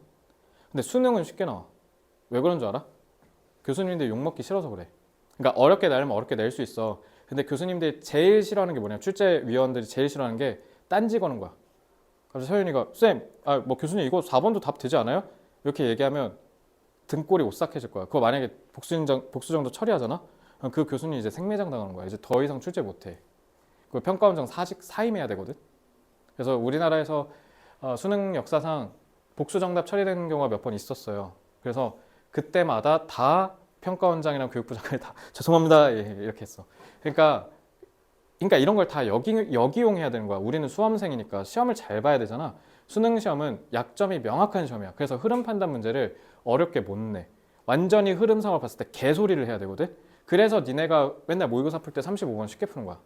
근데 수능은 쉽게 나와. 왜 그런 줄 알아? 교수님들 욕먹기 싫어서 그래. 그러니까 어렵게 내려면 어렵게 낼 수 있어. 근데 교수님들이 제일 싫어하는 게 뭐냐? 출제위원들이 제일 싫어하는 게 딴지 거는 거야. 그래서 서윤이가 쌤, 뭐 교수님 이거 4번도 답 되지 않아요? 이렇게 얘기하면 등골이 오싹해질 거야. 그거 만약에 복수정도 처리하잖아? 그럼 그 교수님 이제 생매장 당하는 거야. 이제 더 이상 출제 못해. 그 평가원장 사임해야 되거든. 그래서 우리나라에서 수능 역사상 복수정답 처리되는 경우가 몇 번 있었어요. 그래서 그때마다 다 평가원장이랑 교육부장을 다 죄송합니다 이렇게 했어. 그러니까 이런 걸 다 역이용해야 되는 거야. 우리는 수험생이니까 시험을 잘 봐야 되잖아. 수능 시험은 약점이 명확한 시험이야. 그래서 흐름 판단 문제를 어렵게 못 내. 완전히 흐름상을 봤을 때 개소리를 해야 되거든. 그래서 니네가 맨날 모의고사 풀 때 35번 쉽게 푸는 거야.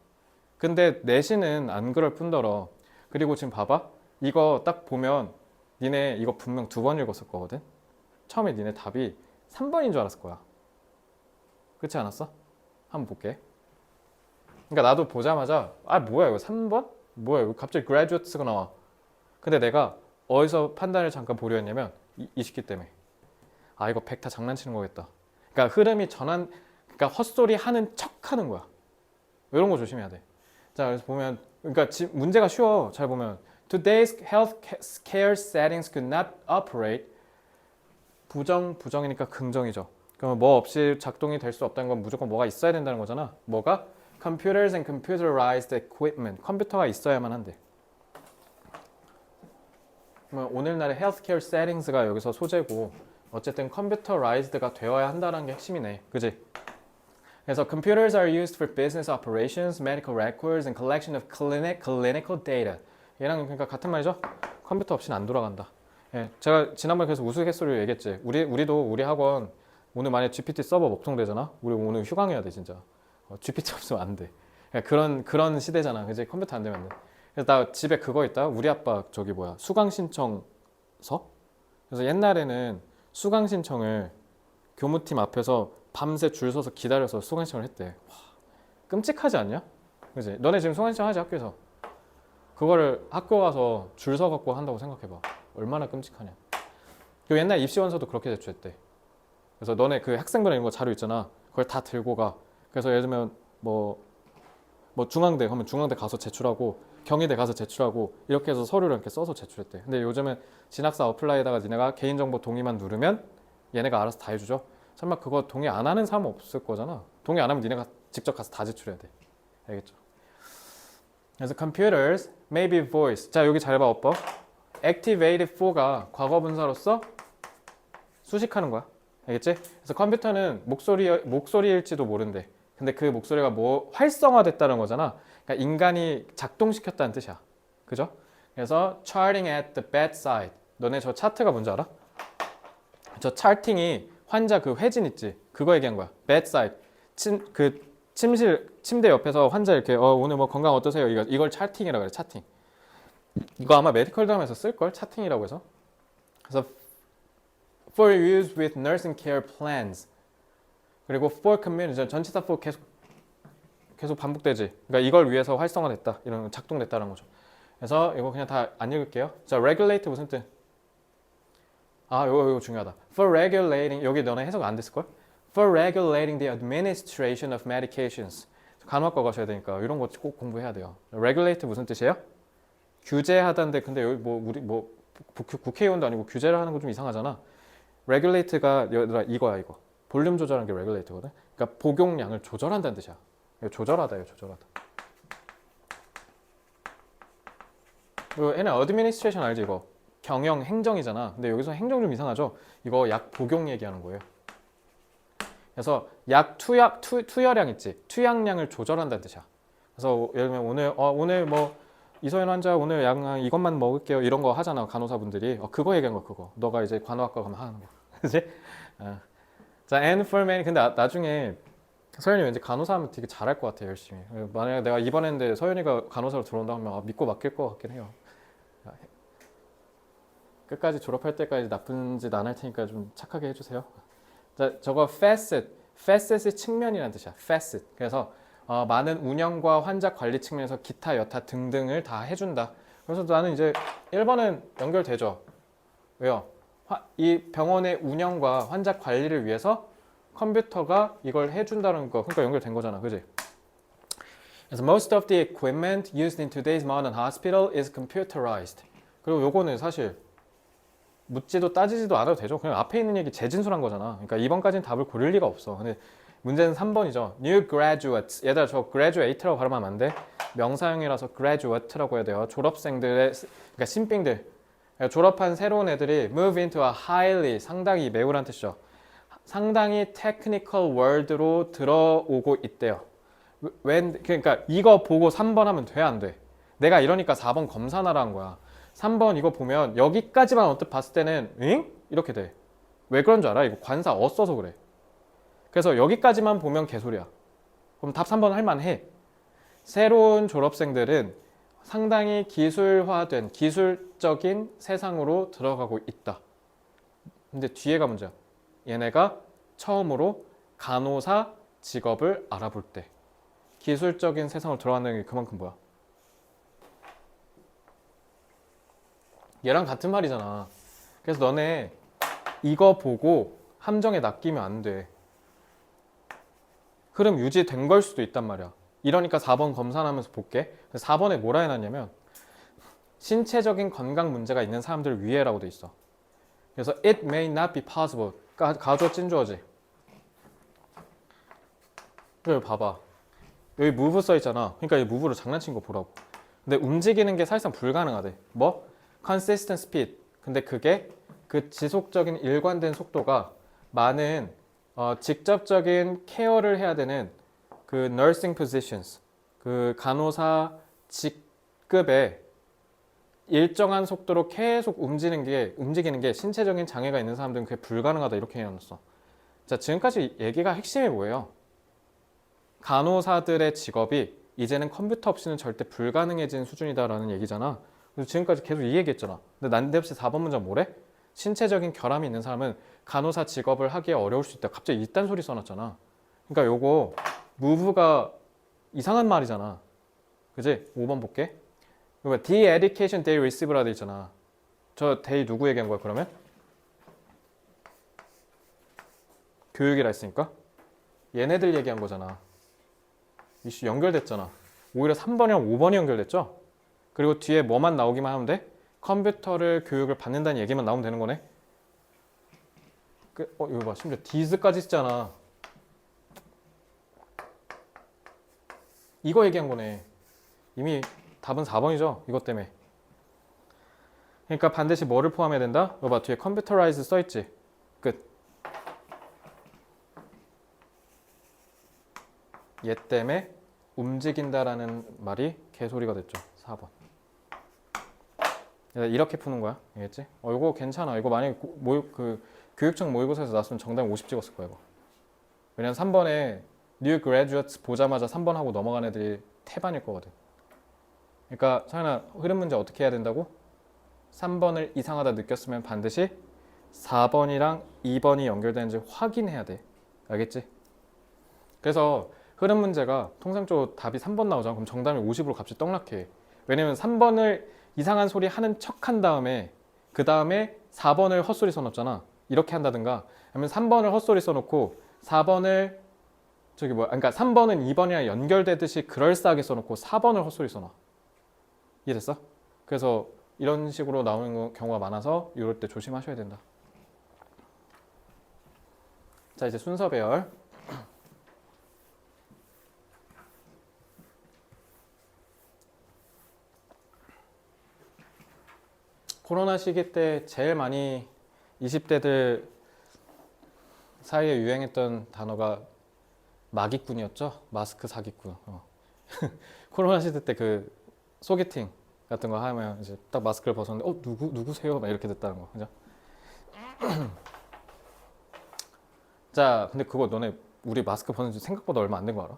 근데 내신은 안 그럴 뿐더러. 그리고 지금 봐봐. 이거 딱 보면 니네 이거 분명 2번 읽었을 거거든. 처음에 니네 답이 3번인 줄 알았을 거야. 그렇지 않았어? 한번 볼게. 그러니까 나도 보자마자 뭐야 이거 3번? 뭐야 이거 갑자기 graduates가 나와. 근데 내가 어디서 판단을 잠깐 보려 했냐면 이 식기 때문에 이거 100 다 장난치는 거겠다. 그러니까 흐름이 그러니까 헛소리 하는 척 하는 거야. 이런 거 조심해야 돼. 자, 그래서 보면 그러니까 문제가 쉬워. 잘 보면 Today's healthcare settings could not operate. 부정이니까 긍정이죠. 그러면 뭐 없이 작동이 될 수 없다는 건 무조건 뭐가 있어야 된다는 거잖아. 뭐가? Computers and computerized equipment. 컴퓨터가 있어야만 한대. 그러면 오늘날의 healthcare settings가 여기서 소재고 어쨌든 computerized가 되어야 한다는 게 핵심이네. 그지? 그래서 computers are used for business operations, medical records, and collection of clinical data. 얘랑 그러니까 같은 말이죠? 컴퓨터 없이는 안 돌아간다. 예, 제가 지난번에 그래서 우스갯소리로 얘기했지. 우리도 우리 학원 오늘 만약에 GPT 서버 먹통되잖아? 우리 오늘 휴강해야 돼 진짜. GPT 없으면 안 돼. 그런 시대잖아. 그지? 컴퓨터 안 되면 안 돼. 그래서 나 집에 그거 있다. 우리 아빠 수강 신청서? 그래서 옛날에는 수강 신청을 교무팀 앞에서 밤새 줄 서서 기다려서 수강 신청을 했대. 와, 끔찍하지 않냐? 그지? 너네 지금 수강 신청 하지 학교에서? 그거를 학교 가서 줄 서 갖고 한다고 생각해봐. 얼마나 끔찍하냐. 그리고 옛날 입시원서도 그렇게 제출했대. 그래서 너네 그 학생부나 이런 거 자료 있잖아. 그걸 다 들고 가. 그래서 예를 들면 뭐 중앙대 하면 중앙대 가서 제출하고 경희대 가서 제출하고 이렇게 해서 서류를 이렇게 써서 제출했대. 근데 요즘은 진학사 어플라이에다가 니네가 개인정보 동의만 누르면 얘네가 알아서 다 해주죠. 설마 그거 동의 안 하는 사람 없을 거잖아. 동의 안 하면 니네가 직접 가서 다 제출해야 돼. 알겠죠? 그래서 computers may be voiced. 자, 여기 잘 봐, 오빠. activated for가 과거분사로서 수식하는 거야. 알겠지? 그래서 컴퓨터는 목소리일지도 모른대. 근데 그 목소리가 활성화됐다는 거잖아. 그러니까 인간이 작동시켰다는 뜻이야. 그죠? 그래서 charting at the bedside. 너네 저 차트가 뭔지 알아? 저 차팅이 환자 그 회진 있지? 그거 얘기한 거야. bedside. 그 침대 옆에서 환자 이렇게 오늘 뭐 건강 어떠세요? 이걸 차팅이라고 그래. 차팅. 이거 아마 메디컬 드라마에서 쓸걸? 차팅이라고 해서. 그래서 for use with nursing care plans. 그리고 for community. 전치사 for 계속 반복되지. 그러니까 이걸 위해서 활성화됐다. 이런 작동됐다는 거죠. 그래서 이거 그냥 다 안 읽을게요. 자, regulate 무슨 뜻? 이거 중요하다. For regulating, 여기 너네 해석 안 됐을걸? For regulating the administration of medications. 간호학과 가셔야 되니까 이런 거 꼭 공부해야 돼요. regulate 무슨 뜻이에요? 규제하다인데 근데 여기 우리 국회의원도 아니고 규제를 하는 거 좀 이상하잖아. regulate가 얘들아 이거야 이거. 볼륨 조절하는 게 regulate거든. 그러니까 복용량을 조절한다는 뜻이야. 이거 조절하다. 얘네 administration 알지 이거? 경영, 행정이잖아. 근데 여기서 행정 좀 이상하죠? 이거 약 복용 얘기하는 거예요. 그래서 약 투여량 있지? 투약량을 조절한다는 뜻이야. 그래서 예를 들면 오늘 뭐 이소연 환자 오늘 약 이것만 먹을게요. 이런 거 하잖아. 간호사분들이. 그거 얘기한 거 그거. 너가 이제 간호학과 가면 하는 거. 그치? 자, and for many. 근데 나중에 서연이 왠지 간호사 하면 되게 잘할 것 같아 열심히. 만약에 내가 입원했는데 서연이가 간호사로 들어온다 하면 믿고 맡길 것 같긴 해요. 끝까지 졸업할 때까지 나쁜 짓 안 할 테니까 좀 착하게 해주세요. 자, 저거 facet의 측면이라는 뜻이야. facet. 그래서 많은 운영과 환자 관리 측면에서 기타 여타 등등을 다 해준다. 그래서 나는 이제 1번은 연결되죠. 왜요? 이 병원의 운영과 환자 관리를 위해서 컴퓨터가 이걸 해준다는 거. 그러니까 연결된 거잖아. 그지? 그래서 most of the equipment used in today's modern hospital is computerized. 그리고 요거는 사실 묻지도 따지지도 않아도 되죠. 그냥 앞에 있는 얘기 재진술한 거잖아. 그러니까 2번까지는 답을 고를 리가 없어. 근데 문제는 3번이죠. New graduates. 얘들아 저 graduate라고 발음하면 안 돼. 명사형이라서 graduate라고 해야 돼요. 졸업생들의 그러니까 신빙들. 그러니까 졸업한 새로운 애들이 move into a highly 상당히 매우란 뜻이죠. 상당히 technical world로 들어오고 있대요. 그러니까 이거 보고 3번 하면 돼 안 돼? 내가 이러니까 4번 검사나라 한 거야. 3번 이거 보면 여기까지만 언뜻 봤을 때는 응? 이렇게 돼. 왜 그런 줄 알아? 이거 관사 써서 그래. 그래서 여기까지만 보면 개소리야. 그럼 답 3번 할 만해. 새로운 졸업생들은 상당히 기술화된 기술적인 세상으로 들어가고 있다. 근데 뒤에가 문제야. 얘네가 처음으로 간호사 직업을 알아볼 때 기술적인 세상으로 들어간다는 게 그만큼 뭐야? 얘랑 같은 말이잖아. 그래서 너네 이거 보고 함정에 낚이면 안 돼. 흐름 유지된 걸 수도 있단 말이야. 이러니까 4번 검사하면서 볼게. 4번에 뭐라 해놨냐면 신체적인 건강 문제가 있는 사람들 위해라고 돼 있어. 그래서 it may not be possible. 가주어 찐주어지. 여기 봐봐. 여기 move 써 있잖아. 그러니까 이 move로 장난친 거 보라고. 근데 움직이는 게 사실상 불가능하대. 뭐? consistent speed. 근데 그게 그 지속적인 일관된 속도가 많은 직접적인 케어를 해야 되는 그 nursing positions, 그 간호사 직급에 일정한 속도로 계속 움직이는 게 신체적인 장애가 있는 사람들은 그게 불가능하다 이렇게 해놨어. 자, 지금까지 얘기가 핵심이 뭐예요? 간호사들의 직업이 이제는 컴퓨터 없이는 절대 불가능해진 수준이다라는 얘기잖아. 그래서 지금까지 계속 이 얘기했잖아. 근데 난데없이 4번 문장 뭐래? 신체적인 결함이 있는 사람은 간호사 직업을 하기에 어려울 수 있다. 갑자기 이딴 소리 써놨잖아. 그러니까 요거 move가 이상한 말이잖아. 그지? 5번 볼게. The education they receive라 돼 있잖아. 저 they 누구 얘기한 거야 그러면? 교육이라 했으니까 얘네들 얘기한 거잖아. 이슈 연결됐잖아. 오히려 3번이랑 5번이 연결됐죠? 그리고 뒤에 뭐만 나오기만 하면 돼? 컴퓨터를 교육을 받는다는 얘기만 나오면 되는 거네. 이거 봐. 심지어 thes까지 쓰잖아. 이거 얘기한 거네. 이미 답은 4번이죠. 이것 때문에. 그러니까 반드시 뭐를 포함해야 된다? 이거 봐. 뒤에 computerized 써있지. 끝. 얘 때문에 움직인다라는 말이 개소리가 됐죠. 4번. 이렇게 푸는 거야. 알겠지? 이거 괜찮아. 이거 만약에 교육청 모의고사에서 나왔으면 정답 50 찍었을 거야 이거. 왜냐면 3번에 New Graduates 보자마자 3번 하고 넘어간 애들이 태반일 거거든. 그러니까 성현아 흐름 문제 어떻게 해야 된다고? 3번을 이상하다 느꼈으면 반드시 4번이랑 2번이 연결되는지 확인해야 돼. 알겠지? 그래서 흐름 문제가 통상적으로 답이 3번 나오잖아. 그럼 정답이 50으로 갑자기 떡락해. 왜냐면 3번을 이상한 소리 하는 척 한 다음에 그 다음에 4번을 헛소리 써놓잖아. 이렇게 한다든가 아니면 3번을 헛소리 써놓고 4번을 그러니까 3번은 2번이랑 연결되듯이 그럴싸하게 써놓고 4번을 헛소리 써놔. 이해됐어? 그래서 이런 식으로 나오는 경우가 많아서 이럴 때 조심하셔야 된다. 자, 이제 순서배열. 코로나 시기 때 제일 많이 20대들 사이에 유행했던 단어가 마기꾼이었죠. 마스크 사기꾼. 코로나 시대 때 그 소개팅 같은 거 하면 이제 딱 마스크를 벗었는데 누구세요? 막 이렇게 됐다는 거. 그죠? 자, 근데 그거 너네 우리 마스크 벗은 지 생각보다 얼마 안 된 거 알아?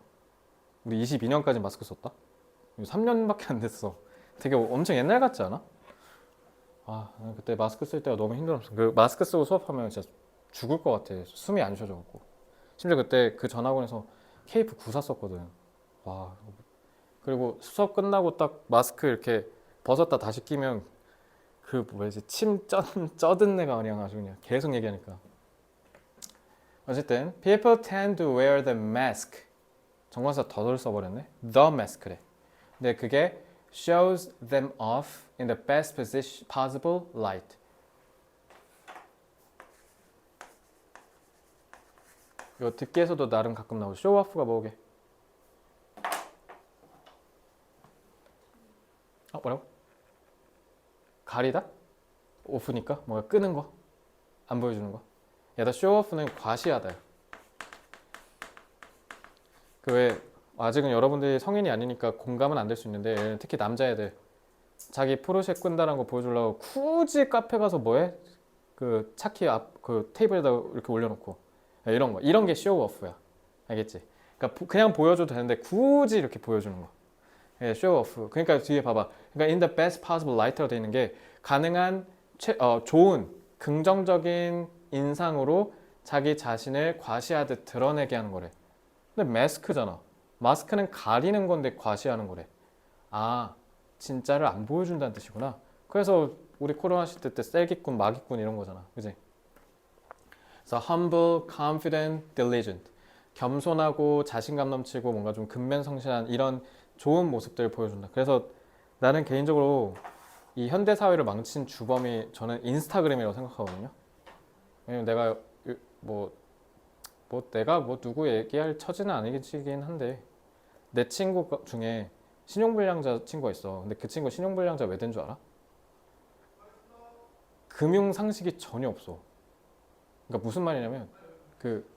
우리 22년까지 마스크 썼다? 3년밖에 안 됐어. 되게 엄청 옛날 같지 않아? 아, 그때 마스크 쓸 때가 너무 힘들었어. 그 마스크 쓰고 수업하면 진짜 죽을 것 같아. 숨이 안 쉬어져갖고. 심지어 그때 그 전학원에서 KF94 썼거든. 와. 그리고 수업 끝나고 딱 마스크 이렇게 벗었다 다시 끼면 그 뭐지 쪄든 내가 그냥 아주 그냥 계속 얘기하니까. 어쨌든 people tend to wear the mask. 정관사 더덜 써버렸네. The mask래. 근데 그게 shows them off in the best possible light. 이거 듣기에서도 나름 가끔 나오고 show off가 뭐게? 뭐라고? 가리다? 오프니까? 뭔가 끄는 거? 안 보여주는 거? 야, 나 show off는 과시하다. 그 왜 아직은 여러분들이 성인이 아니니까 공감은 안 될 수 있는데 특히 남자애들 자기 포르쉐 끈다라는 거 보여주려고 굳이 카페 가서 뭐해? 그 차키 앞 그 테이블에다 이렇게 올려놓고 이런 게 쇼 오프야. 알겠지? 그러니까 그냥 보여줘도 되는데 굳이 이렇게 보여주는 거. 예, 쇼 오프. 그러니까 뒤에 봐봐. 그러니까 in the best possible light라고 돼 있는 게 가능한 좋은 긍정적인 인상으로 자기 자신을 과시하듯 드러내게 하는 거래. 근데 마스크잖아. 마스크는 가리는 건데 과시하는 거래. 아, 진짜를 안 보여준다는 뜻이구나. 그래서 우리 코로나 시대 때 셀기꾼, 마기꾼 이런 거잖아. 그지? 그래서 humble, confident, diligent. 겸손하고 자신감 넘치고 뭔가 좀 근면성실한 이런 좋은 모습들을 보여준다. 그래서 나는 개인적으로 이 현대 사회를 망친 주범이 저는 인스타그램이라고 생각하거든요. 왜냐면 내가 내가 누구 얘기할 처지는 아니긴 한데 내 친구 중에 신용불량자 친구가 있어. 근데 그 친구 신용불량자 왜 된 줄 알아? 금융 상식이 전혀 없어. 그러니까 무슨 말이냐면 그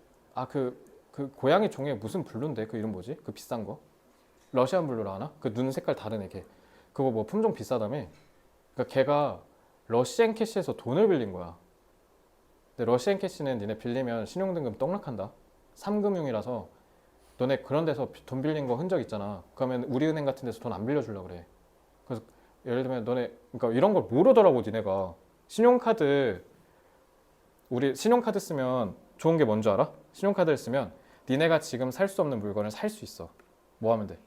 고양이 종에 무슨 블루인데 그 이름 뭐지? 그 비싼 거? 러시안 블루라 하나? 그 눈 색깔 다른 애 걔. 그거 뭐 품종 비싸다며? 그러니까 걔가 러시안 캐시에서 돈을 빌린 거야. 근데 러시안 캐시는 니네 빌리면 신용등급 떡락한다. 3금융이라서 너네 그런 데서 돈 빌린 거 흔적 있잖아. 그러면 우리은행 같은 데서 돈 안 빌려주려고 그래. 그래서 예를 들면 너네 그러니까 이런 걸 모르더라고 니네가. 우리 신용카드 쓰면 좋은 게 뭔지 알아? 신용카드를 쓰면 니네가 지금 살 수 없는 물건을 살 수 있어. 뭐 하면 돼?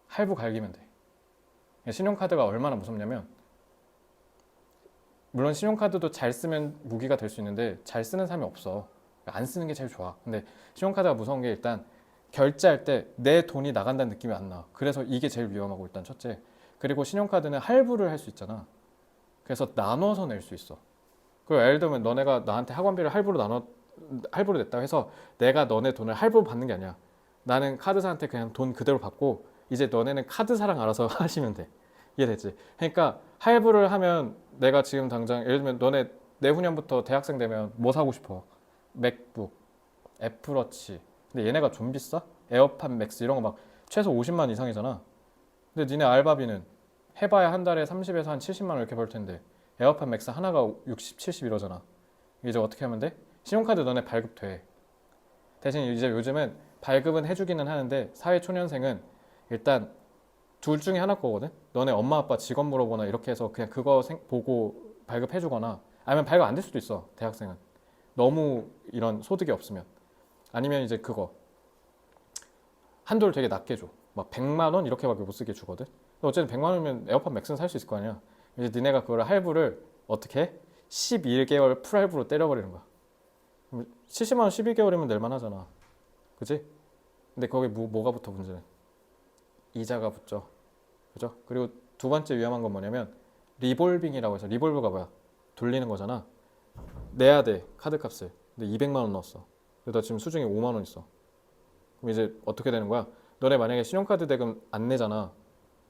할부 갈기면 돼. 신용카드가 얼마나 무섭냐면 물론 신용카드도 잘 쓰면 무기가 될 수 있는데 잘 쓰는 사람이 없어. 안 쓰는 게 제일 좋아. 근데 신용카드가 무서운 게 일단 결제할 때 내 돈이 나간다는 느낌이 안 나. 그래서 이게 제일 위험하고 일단 첫째. 그리고 신용카드는 할부를 할 수 있잖아. 그래서 나눠서 낼 수 있어. 그리고 예를 들면 너네가 나한테 학원비를 할부로 냈다고 해서 내가 너네 돈을 할부로 받는 게 아니야. 나는 카드사한테 그냥 돈 그대로 받고 이제 너네는 카드사랑 알아서 하시면 돼. 이해됐지? 그러니까 할부를 하면 내가 지금 당장 예를 들면 너네 내후년부터 대학생 되면 뭐 사고 싶어? 맥북, 애플워치. 근데 얘네가 좀 비싸? 에어팟 맥스 이런 거 막 최소 50만 이상이잖아. 근데 니네 알바비는 해봐야 한 달에 30에서 한 70만 원 이렇게 벌 텐데 에어팟 맥스 하나가 60, 70 이러잖아. 이제 어떻게 하면 돼? 신용카드 너네 발급돼. 대신 이제 요즘은 발급은 해주기는 하는데 사회초년생은 일단 둘 중에 하나 거거든. 너네 엄마 아빠 직업 물어보나 이렇게 해서 그냥 그거 보고 발급해주거나 아니면 발급 안 될 수도 있어. 대학생은 너무 이런 소득이 없으면 아니면 이제 그거 한도를 되게 낮게 줘. 막 100만 원 이렇게밖에 못 쓰게 주거든. 어쨌든 100만 원이면 에어팟 맥스는 살 수 있을 거 아니야. 이제 니네가 그걸 할부를 어떻게 해? 11개월 풀할부로 때려버리는 거야. 70만 원 12개월이면 낼만 하잖아. 그지? 근데 거기 뭐가 붙어 문제는? 이자가 붙죠. 그죠? 그리고 두 번째 위험한 건 뭐냐면 리볼빙이라고 해서 리볼브가 뭐야? 돌리는 거잖아. 내야 돼 카드 값을. 근데 200만 원 넣었어. 근데 너 지금 수중에 5만 원 있어. 그럼 이제 어떻게 되는 거야? 너네 만약에 신용카드 대금 안 내잖아.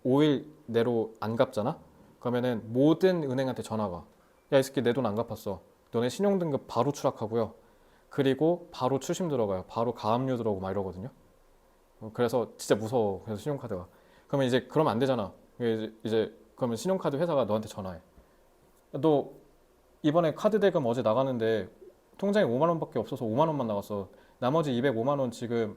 5일 내로 안 갚잖아? 그러면은 모든 은행한테 전화가 야 이 새끼 내 돈 안 갚았어. 너네 신용등급 바로 추락하고요. 그리고 바로 추심 들어가요. 바로 가압류 들어오고 막 이러거든요. 그래서 진짜 무서워. 그래서 신용카드가. 그러면 이제 그러면 안 되잖아. 이제 그러면 신용카드 회사가 너한테 전화해. 너 이번에 카드 대금 어제 나가는데 통장에 5만 원밖에 없어서 5만 원만 나갔어. 나머지 205만 원 지금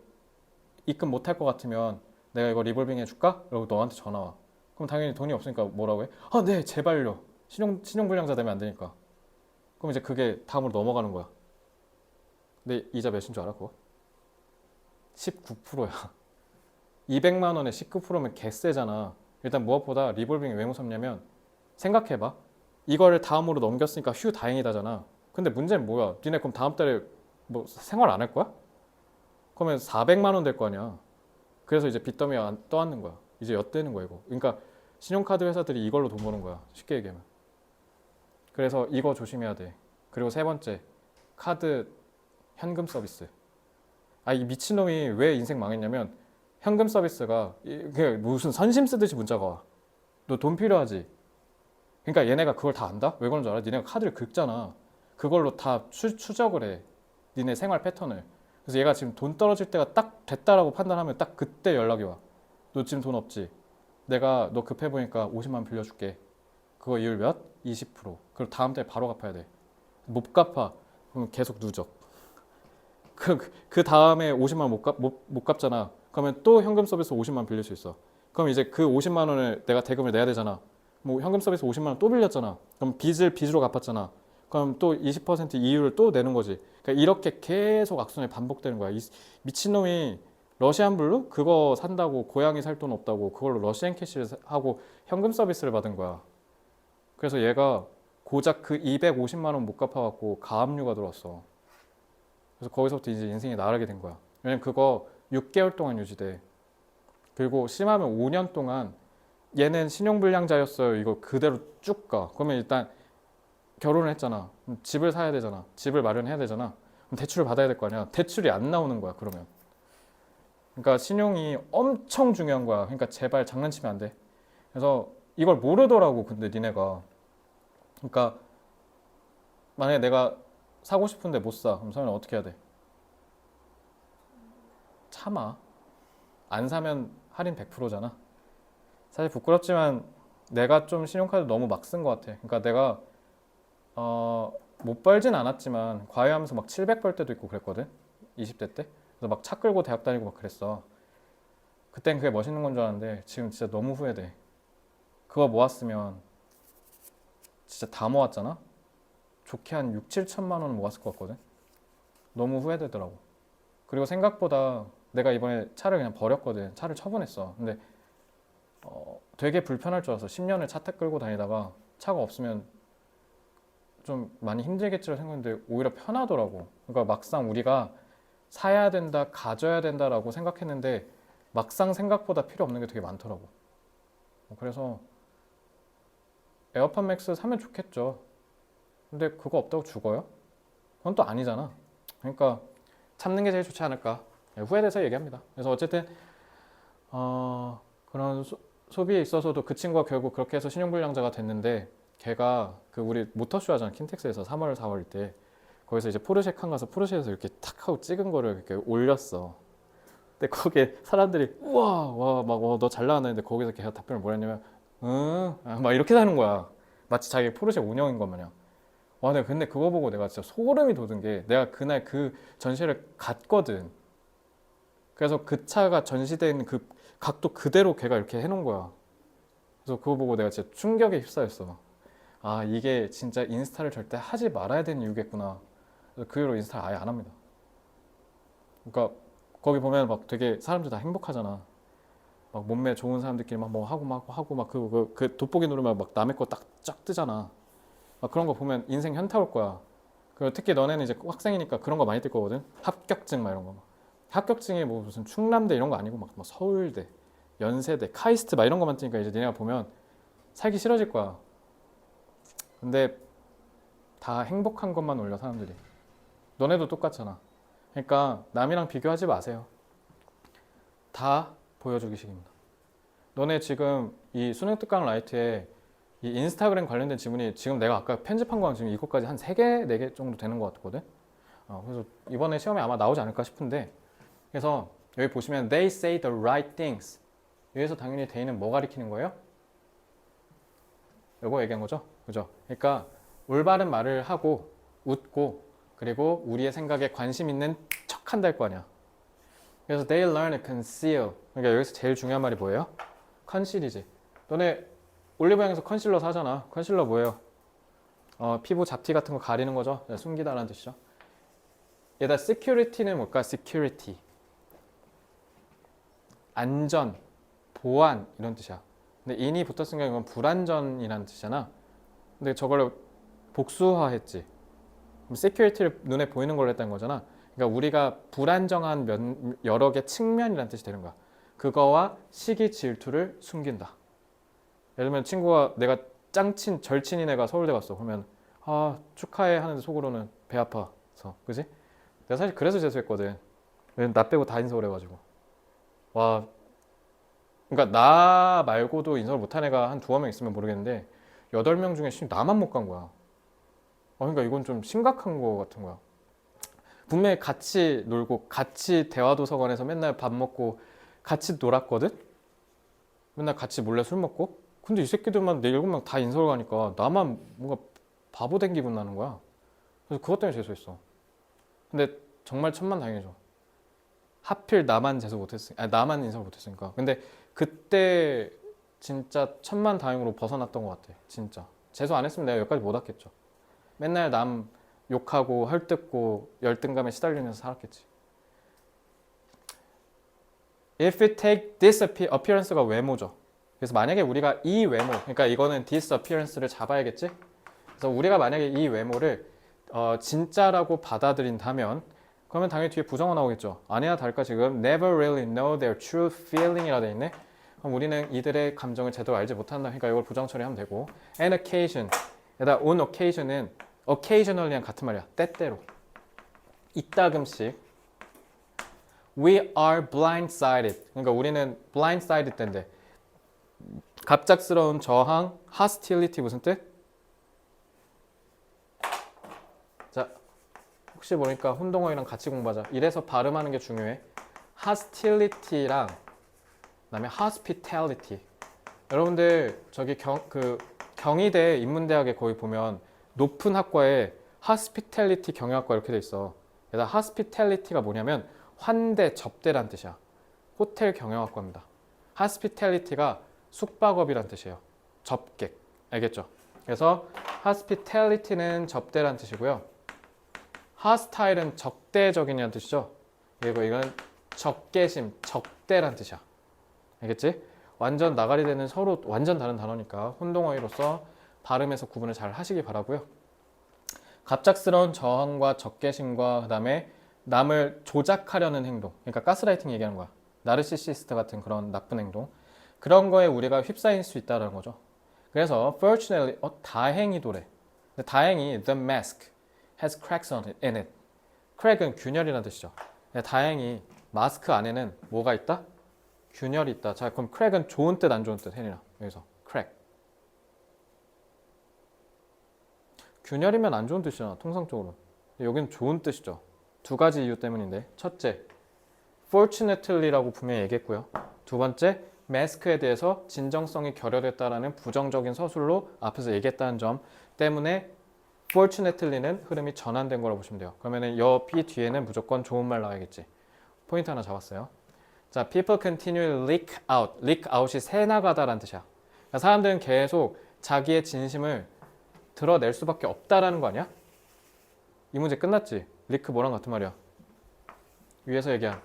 입금 못 할 것 같으면 내가 이거 리볼빙 해줄까? 이러고 너한테 전화 와. 그럼 당연히 돈이 없으니까 뭐라고 해? 아, 네, 제발요. 신용불량자 되면 안 되니까. 그럼 이제 그게 다음으로 넘어가는 거야. 근데 이자 몇인 줄 알아, 그거? 19%야. 200만 원에 19%면 개쎄잖아. 일단 무엇보다 리볼빙이 왜 무섭냐면 생각해봐. 이거를 다음으로 넘겼으니까 휴 다행이다잖아. 근데 문제는 뭐야? 니네 그럼 다음 달에 뭐 생활 안 할 거야? 그러면 400만 원 될 거 아니야. 그래서 이제 빚더미가 떠안는 거야. 이제 엿대는 거야 이거. 그러니까 신용카드 회사들이 이걸로 돈 버는 거야. 쉽게 얘기하면. 그래서 이거 조심해야 돼. 그리고 세 번째, 카드 현금 서비스. 아, 이 미친놈이 왜 인생 망했냐면 현금 서비스가 그냥 무슨 선심 쓰듯이 문자가 와. 너 돈 필요하지? 그러니까 얘네가 그걸 다 안다? 왜 그런 줄 알아? 니네가 카드를 긁잖아. 그걸로 다 추적을 해. 니네 생활 패턴을. 그래서 얘가 지금 돈 떨어질 때가 딱 됐다라고 판단하면 딱 그때 연락이 와. 너 지금 돈 없지? 내가 너 급해 보니까 50만 원 빌려줄게. 그거 이율 몇? 20%. 그럼 다음 달에 바로 갚아야 돼. 못 갚아. 그럼 계속 누적. 그 다음에 50만 원 못 갚잖아. 그러면 또 현금 서비스 50만 원 빌릴 수 있어. 그럼 이제 그 50만 원을 내가 대금을 내야 되잖아. 뭐 현금 서비스 50만 원 또 빌렸잖아. 그럼 빚으로 갚았잖아. 그럼 또 20% 이율을 또 내는 거지. 그러니까 이렇게 계속 악순환이 반복되는 거야. 이 미친놈이 러시안 블루 그거 산다고 고양이 살 돈 없다고 그걸로 러시안 캐시를 하고 현금 서비스를 받은 거야. 그래서 얘가 고작 그 250만 원 못 갚아갖고 가압류가 들어왔어. 그래서 거기서부터 이제 인생이 나르게 된 거야. 왜냐면 그거 6개월 동안 유지돼. 그리고 심하면 5년 동안 얘는 신용불량자였어요. 이거 그대로 쭉 가. 그러면 일단 결혼을 했잖아. 집을 사야 되잖아. 집을 마련해야 되잖아. 그럼 대출을 받아야 될 거 아니야. 대출이 안 나오는 거야. 그러면. 그러니까 신용이 엄청 중요한 거야. 그러니까 제발 장난치면 안 돼. 그래서 이걸 모르더라고. 근데 니네가. 그러니까 만약에 내가 사고 싶은데 못 사. 그럼 서현이 어떻게 해야 돼? 참아. 안 사면 할인 100%잖아. 사실 부끄럽지만 내가 좀 신용카드 너무 막 쓴 것 같아. 그러니까 내가 못 벌진 않았지만 과외하면서 막 700 벌 때도 있고 그랬거든. 20대 때. 그래서 막 차 끌고 대학 다니고 막 그랬어. 그땐 그게 멋있는 건 줄 알았는데 지금 진짜 너무 후회돼. 그거 모았으면 진짜 다 모았잖아. 좋게 한 6, 7천만 원 모았을 것 같거든. 너무 후회되더라고. 그리고 생각보다 내가 이번에 차를 그냥 버렸거든. 차를 처분했어. 근데 되게 불편할 줄 알았어. 10년을 차 끌고 다니다가 차가 없으면 좀 많이 힘들겠지라고 생각했는데 오히려 편하더라고. 그러니까 막상 우리가 사야 된다, 가져야 된다라고 생각했는데 막상 생각보다 필요 없는 게 되게 많더라고. 그래서 에어팟 맥스 사면 좋겠죠. 근데 그거 없다고 죽어요? 그건 또 아니잖아. 그러니까 참는 게 제일 좋지 않을까. 후회돼서 얘기합니다. 그래서 어쨌든 그런 소비에 있어서도 그 친구가 결국 그렇게 해서 신용불량자가 됐는데 걔가 그 우리 모터쇼 하잖아. 킨텍스에서 3월 4월 때 거기서 이제 포르쉐 칸 가서 포르쉐에서 이렇게 탁 하고 찍은 거를 이렇게 올렸어. 근데 거기에 사람들이 우와 와막너 잘 나왔는데 거기서 걔가 답변을 뭐랬냐면 막 이렇게 하는 거야. 마치 자기 포르쉐 운영인 것 마냥. 와, 내가 근데 그거 보고 내가 진짜 소름이 돋은 게 내가 그날 그 전시를 갔거든. 그래서 그 차가 전시된 그 각도 그대로 걔가 이렇게 해놓은 거야. 그래서 그거 보고 내가 진짜 충격에 휩싸였어. 아, 이게 진짜 인스타를 절대 하지 말아야 되는 이유겠구나. 그래서 그 이후로 인스타를 아예 안 합니다. 그러니까 거기 보면 막 되게 사람들 다 행복하잖아. 막 몸매 좋은 사람들끼리 막 뭐 하고 막 하고 막 그 돋보기 누르면 막 남의 거 딱 쫙 뜨잖아. 막 그런 거 보면 인생 현타 올 거야. 그리고 특히 너네는 이제 학생이니까 그런 거 많이 뜰 거거든. 합격증 막 이런 거. 합격증이 뭐 무슨 충남대 이런 거 아니고 막 서울대, 연세대, 카이스트 막 이런 거만 뜨니까 이제 니네가 보면 살기 싫어질 거야. 근데 다 행복한 것만 올려 사람들이. 너네도 똑같잖아. 그러니까 남이랑 비교하지 마세요. 다 보여주기식입니다. 너네 지금 이 수능 특강 라이트에 이 인스타그램 관련된 지문이 지금 내가 아까 편집한 거랑 지금 이것까지 한 3개, 4개 정도 되는 것 같거든. 그래서 이번에 시험에 아마 나오지 않을까 싶은데, 그래서 여기 보시면 they say the right things. 여기서 당연히 they는 뭐 가리키는 거예요? 이거 얘기한 거죠. 그죠? 그러니까 올바른 말을 하고 웃고 그리고 우리의 생각에 관심 있는 척 한다 할 거 아니야. 그래서 they learn to conceal. 그러니까 여기서 제일 중요한 말이 뭐예요? 컨실이지. 너네 올리브영에서 컨실러 사잖아. 컨실러 뭐예요? 피부 잡티 같은 거 가리는 거죠. 숨기다라는 뜻이죠. 얘다 security는 뭘까? security. 안전, 보안 이런 뜻이야. 근데 in이 붙었으니까 이건 불안전이라는 뜻이잖아. 근데 저걸 복수화했지. security를 눈에 보이는 걸로 했다는 거잖아. 그러니까 우리가 불안정한 여러 개 측면이라는 뜻이 되는 거야. 그거와 시기 질투를 숨긴다. 예를 들면 친구가 내가 짱친 절친인 애가 서울대 갔어. 그러면 아 축하해 하는데 속으로는 배 아파서 그지? 내가 사실 그래서 재수했거든. 왜냐면 나 빼고 다 인서울 해가지고 와 그러니까 나 말고도 인서울 못한 애가 한 두어 명 있으면 모르겠는데 8명 중에 나만 못 간 거야. 그러니까 이건 좀 심각한 거 같은 거야. 분명히 같이 놀고 같이 대화도서관에서 맨날 밥 먹고 같이 놀았거든? 맨날 같이 몰래 술 먹고 근데 이 새끼들만 4-7명 다 인서울 가니까 나만 뭔가 바보 된 기분 나는 거야. 그래서 그것 때문에 재수했어. 근데 정말 천만다행이죠. 하필 나만 재수 못했으니까 나만 인서울 못했으니까. 근데 그때 진짜 천만다행으로 벗어났던 것 같아. 진짜 재수 안 했으면 내가 여기까지 못 왔겠죠. 맨날 남 욕하고 헐뜯고 열등감에 시달리면서 살았겠지. If you take this appearance가 외모죠. 그래서 만약에 우리가 이 외모, 그러니까 이거는 this appearance를 잡아야겠지? 그래서 우리가 만약에 이 외모를 진짜라고 받아들인다면 그러면 당연히 뒤에 부정어 나오겠죠. 아니나 다를까 지금 never really know their true feeling이라 돼 있네. 그럼 우리는 이들의 감정을 제대로 알지 못한다. 그러니까 이걸 부정 처리하면 되고 an occasion, 에다 on occasion은 occasionally랑 같은 말이야. 때때로. 이따금씩. We are blindsided. 그러니까 우리는 blindsided 때인데 갑작스러운 저항, hostility 무슨 뜻? 자, 혹시 모르니까 혼동어이랑 같이 공부하자. 이래서 발음하는 게 중요해. hostility랑 그다음에 hospitality. 여러분들 저기 경희대 인문대학에 거기 보면 높은 학과에 hospitality 경영학과 이렇게 돼 있어. 그래서 hospitality가 뭐냐면 환대, 접대란 뜻이야. 호텔 경영학과입니다. hospitality가 숙박업이란 뜻이에요. 접객. 알겠죠? 그래서 hospitality는 접대란 뜻이고요. hostile은 적대적인이란 뜻이죠. 그리고 이건 적개심, 적대란 뜻이야. 알겠지? 완전 나가리 되는 서로 완전 다른 단어니까 혼동어휘로서 발음에서 구분을 잘 하시기 바라고요. 갑작스러운 저항과 적개심과 그 다음에 남을 조작하려는 행동, 그러니까 가스라이팅 얘기하는 거야. 나르시시스트 같은 그런 나쁜 행동, 그런 거에 우리가 휩싸일 수 있다는 거죠. 그래서 fortunately, 다행히도래. 다행히 the mask has cracks in it. crack은 균열이라는 뜻이죠. 다행히 마스크 안에는 뭐가 있다? 균열이 있다. 자, 그럼 crack은 좋은 뜻, 안 좋은 뜻? 혜린아, 여기서 crack. 균열이면 안 좋은 뜻이잖아, 통상적으로. 여기는 좋은 뜻이죠. 두 가지 이유 때문인데, 첫째, fortunately라고 분명히 얘기했고요. 두 번째, 마스크에 대해서 진정성이 결여됐다라는 부정적인 서술로 앞에서 얘기했다는 점 때문에 fortunately는 흐름이 전환된 거라고 보시면 돼요. 그러면은 여 B 뒤에는 무조건 좋은 말 나와야겠지. 포인트 하나 잡았어요. 자, people continue leak out. leak out이 새나가다라는 뜻이야. 그러니까 사람들은 계속 자기의 진심을 드러낼 수밖에 없다라는 거 아니야? 이 문제 끝났지? 리크 뭐랑 같은 말이야? 위에서 얘기한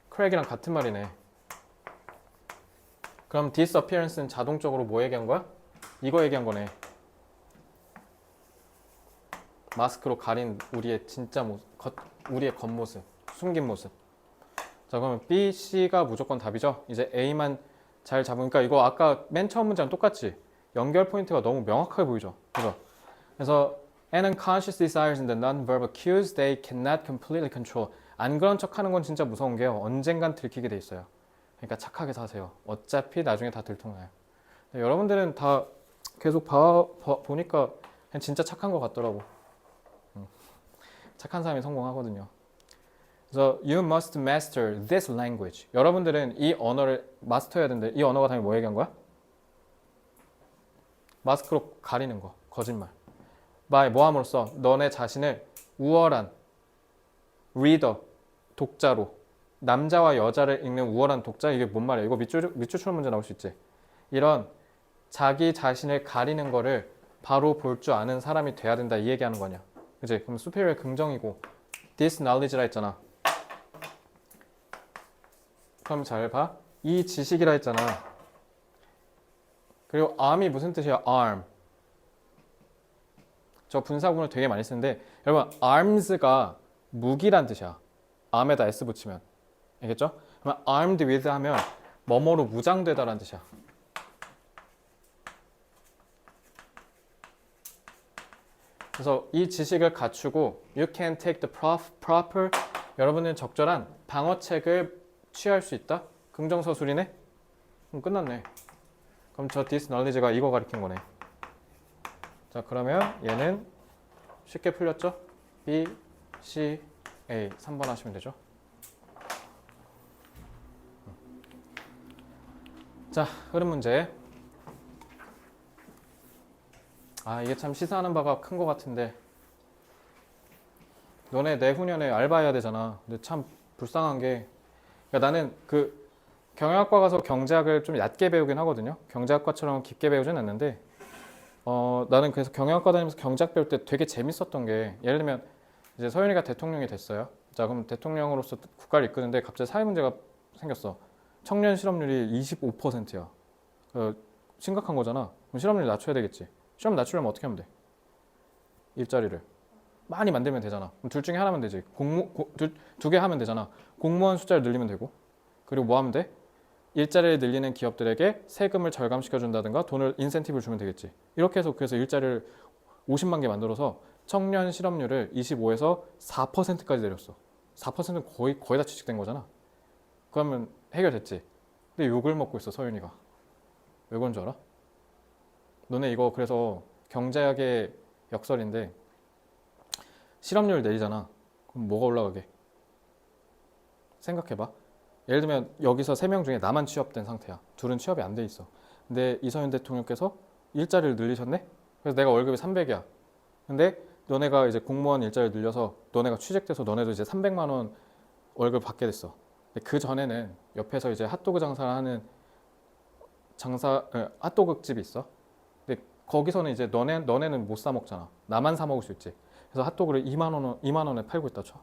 크랙이랑 같은 말이네. 그럼 disappearance는 자동적으로 뭐 얘기한 거야? 이거 얘기한 거네. 마스크로 가린 우리의 진짜 모습, 우리의 겉모습, 숨긴 모습. 자, 그러면 B, C가 무조건 답이죠. 이제 A만 잘 잡으니까 이거 아까 맨 처음 문제랑 똑같지? 연결 포인트가 너무 명확하게 보이죠. 그래서 and unconscious desires in the non-verbal cues they cannot completely control. 안 그런 척하는 건 진짜 무서운 게요. 언젠간 들키게 돼 있어요. 그러니까 착하게 사세요. 어차피 나중에 다 들통나요. 여러분들은 다 계속 보니까 그냥 진짜 착한 것 같더라고. 착한 사람이 성공하거든요. 그래서 you must master this language. 여러분들은 이 언어를 마스터해야 되는데 이 언어가 당연히 뭐 얘기한 거야? 마스크로 가리는 거, 거짓말. by 뭐 함으로써 너네 자신을 우월한 리더, 독자로 남자와 여자를 읽는 우월한 독자 이게 뭔 말이야? 이거 밑줄 출 문제 나올 수 있지. 이런 자기 자신을 가리는 거를 바로 볼 줄 아는 사람이 돼야 된다 이 얘기하는 거냐? 그지? 그럼 superior 긍정이고 this knowledge라 했잖아. 그럼 잘 봐. 이 지식이라 했잖아. 그리고 arm이 무슨 뜻이야? arm. 저 분사구문을 되게 많이 쓰는데 여러분 arms가 무기란 뜻이야. arm에다 s 붙이면. 알겠죠? 그러면 armed with 하면 뭐뭐로 무장되다라는 뜻이야. 그래서 이 지식을 갖추고 you can take the proper 여러분은 적절한 방어책을 취할 수 있다? 긍정서술이네? 그럼 끝났네. 그럼 저 this knowledge가 이거 가리킨 거네. 자, 그러면 얘는 쉽게 풀렸죠? B, C, A 3번 하시면 되죠. 자, 흐름 문제. 아, 이게 참 시사하는 바가 큰 것 같은데 너네 내후년에 알바해야 되잖아. 근데 참 불쌍한 게 그러니까 나는 그 경영학과 가서 경제학을 좀 얕게 배우긴 하거든요. 경제학과처럼 깊게 배우진 않는데 나는 그래서 경영학과 다니면서 경제학 배울 때 되게 재밌었던 게 예를 들면 이제 서윤이가 대통령이 됐어요. 자, 그럼 대통령으로서 국가를 이끄는데 갑자기 사회 문제가 생겼어. 청년 실업률이 25%야. 심각한 거잖아. 그럼 실업률 낮춰야 되겠지. 실업 낮추려면 어떻게 하면 돼? 일자리를 많이 만들면 되잖아. 그럼 둘 중에 하나면 되지. 두 개 하면 되잖아. 공무원 숫자를 늘리면 되고 그리고 뭐 하면 돼? 일자리를 늘리는 기업들에게 세금을 절감시켜준다든가 돈을 인센티브를 주면 되겠지. 이렇게 해서 그래서 일자리를 50만 개 만들어서 청년 실업률을 25에서 4%까지 내렸어. 4%는 거의 다 취직된 거잖아. 그러면 해결됐지. 근데 욕을 먹고 있어 서윤이가. 왜 그런 줄 알아? 너네 이거 그래서 경제학의 역설인데 실업률 내리잖아. 그럼 뭐가 올라가게? 생각해봐. 예를 들면 여기서 3명 중에 나만 취업된 상태야. 둘은 취업이 안 돼 있어. 근데 이성윤 대통령께서 일자리를 늘리셨네? 그래서 내가 월급이 300이야. 근데 너네가 이제 공무원 일자리를 늘려서 너네가 취직돼서 너네도 이제 300만 원 월급 받게 됐어. 근데 그 전에는 옆에서 이제 핫도그 장사를 하는 핫도그 집이 있어. 근데 거기서는 이제 너네는 못 사 먹잖아. 나만 사 먹을 수 있지. 그래서 핫도그를 2만 원에 팔고 있다 쳐.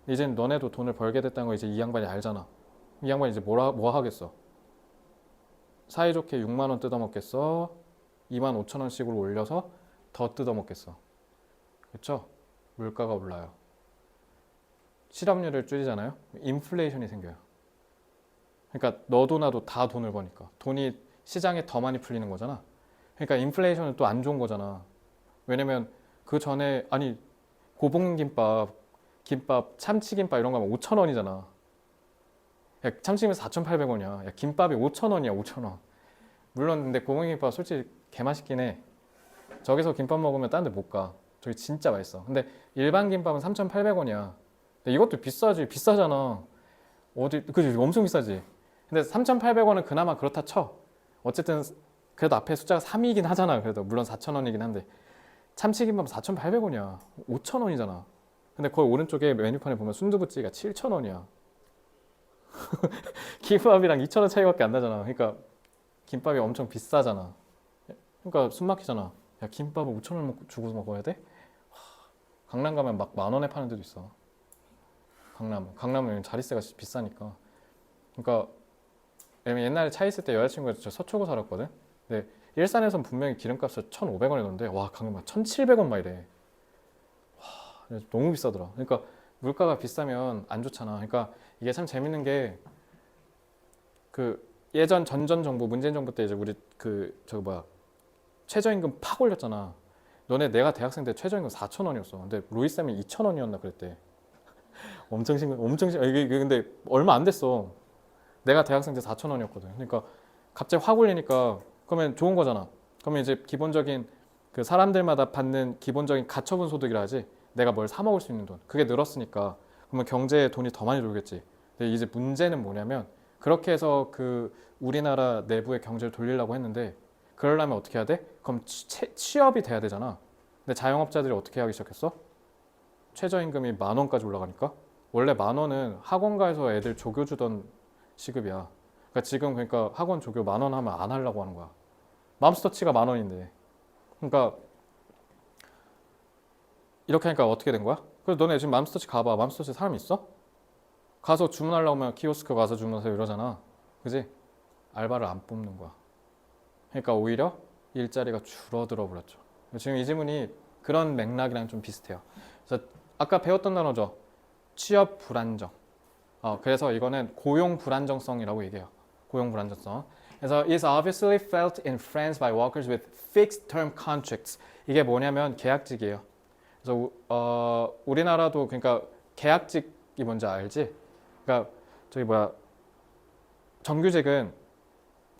이제는 너네도 돈을 벌게 됐다는 거 이제 이 양반이 알잖아. 이 양반이 이제 뭐 하겠어? 사이좋게 6만 원 뜯어먹겠어? 2만 5천 원씩으로 올려서 더 뜯어먹겠어. 그렇죠? 물가가 올라요. 실업률을 줄이잖아요. 인플레이션이 생겨요. 그러니까 너도 나도 다 돈을 버니까 돈이 시장에 더 많이 풀리는 거잖아. 그러니까 인플레이션은 또 안 좋은 거잖아. 왜냐면 그 전에 아니 고봉김밥, 참치김밥 이런 거 하면 5천 원이잖아. 야, 참치김밥 4,800원이야. 야, 김밥이 5천 원이야, 5천 원. 물론 근데 고봉김밥 솔직히 개맛있긴 해. 저기서 김밥 먹으면 딴 데 못 가. 저기 진짜 맛있어. 근데 일반 김밥은 3,800원이야. 근데 이것도 비싸잖아. 그지? 엄청 비싸지. 근데 3,800원은 그나마 그렇다 쳐. 어쨌든 그래도 앞에 숫자가 3이긴 하잖아. 그래도 물론 4,000원이긴 한데 참치김밥 4,800원이야. 5,000원이잖아. 근데 거기 오른쪽에 메뉴판에 보면 순두부찌개가 7,000원이야. 김밥이랑 2,000원 차이밖에 안 나잖아. 그러니까 김밥이 엄청 비싸잖아. 그러니까 숨 막히잖아. 야, 김밥을 5,000원 주고 먹어야 돼? 강남 가면 막 10,000원에 파는 데도 있어. 강남은 자릿세가 비싸니까. 그러니까 왜냐면 옛날에 차 있을 때 여자친구가 저 서초구 살았거든. 근데 일산에선 분명히 기름값을 1,500원이던데 와 강남 막 1,700원 막 이래. 너무 비싸더라. 그러니까 물가가 비싸면 안 좋잖아. 그러니까 이게 참 재밌는 게 그 예전 전전 정부 문재인 정부 때 이제 우리 그 저거 뭐야 최저임금 팍 올렸잖아. 너네 내가 대학생 때 최저임금 4,000원이었어. 근데 로이쌤이 2,000원이었나 그랬대. 이게 근데 얼마 안 됐어. 내가 대학생 때 4,000원이었거든. 그러니까 갑자기 확 올리니까 그러면 좋은 거잖아. 그러면 이제 기본적인 그 사람들마다 받는 기본적인 가처분 소득이라 하지. 내가 뭘 사 먹을 수 있는 돈. 그게 늘었으니까 그러면 경제에 돈이 더 많이 돌겠지. 근데 이제 문제는 뭐냐면 그렇게 해서 그 우리나라 내부의 경제를 돌리려고 했는데 그러려면 어떻게 해야 돼? 그럼 취업이 돼야 되잖아. 근데 자영업자들이 어떻게 하기 시작했어? 최저임금이 10,000원까지 올라가니까 원래 10,000원은 학원가에서 애들 조교 주던 시급이야. 그러니까 지금 그러니까 학원 조교 10,000원 하면 안 하려고 하는 거야. 맘스터치가 10,000원인데. 그러니까 이렇게 하니까 어떻게 된 거야? 그래서 너네 지금 맘스터치 가봐. 맘스터치 사람 있어? 가서 주문하려고 하면 키오스크 가서 주문하세요 이러잖아. 그지? 알바를 안 뽑는 거야. 그러니까 오히려 일자리가 줄어들어 버렸죠. 지금 이 질문이 그런 맥락이랑 좀 비슷해요. 그래서 아까 배웠던 단어죠. 취업 불안정. 그래서 이거는 고용 불안정성이라고 얘기해요. 고용 불안정성. 그래서 is obviously felt in France by workers with fixed term contracts. 이게 뭐냐면 계약직이에요. 그래서 우리나라도 그러니까 계약직이 뭔지 알지? 그러니까 저기 뭐야 정규직은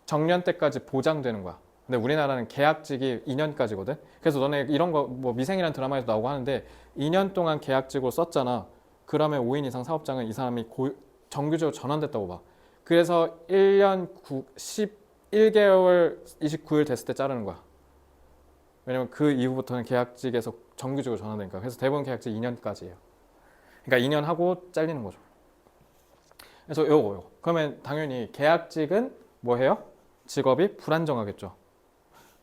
정년 때까지 보장되는 거야. 근데 우리나라는 계약직이 2년까지거든. 그래서 너네 이런 거 뭐 미생이라는 드라마에도 나오고 하는데 2년 동안 계약직으로 썼잖아. 그러면 5인 이상 사업장은 이 사람이 정규직으로 전환됐다고 봐. 그래서 1년 11개월 29일 됐을 때 자르는 거야. 왜냐면 그 이후부터는 계약직에서 정규직으로 전환되니까. 그래서 대부분 계약직 2년까지예요. 그러니까 2년 하고 잘리는 거죠. 그래서 요거. 그러면 당연히 계약직은 뭐 해요? 직업이 불안정하겠죠.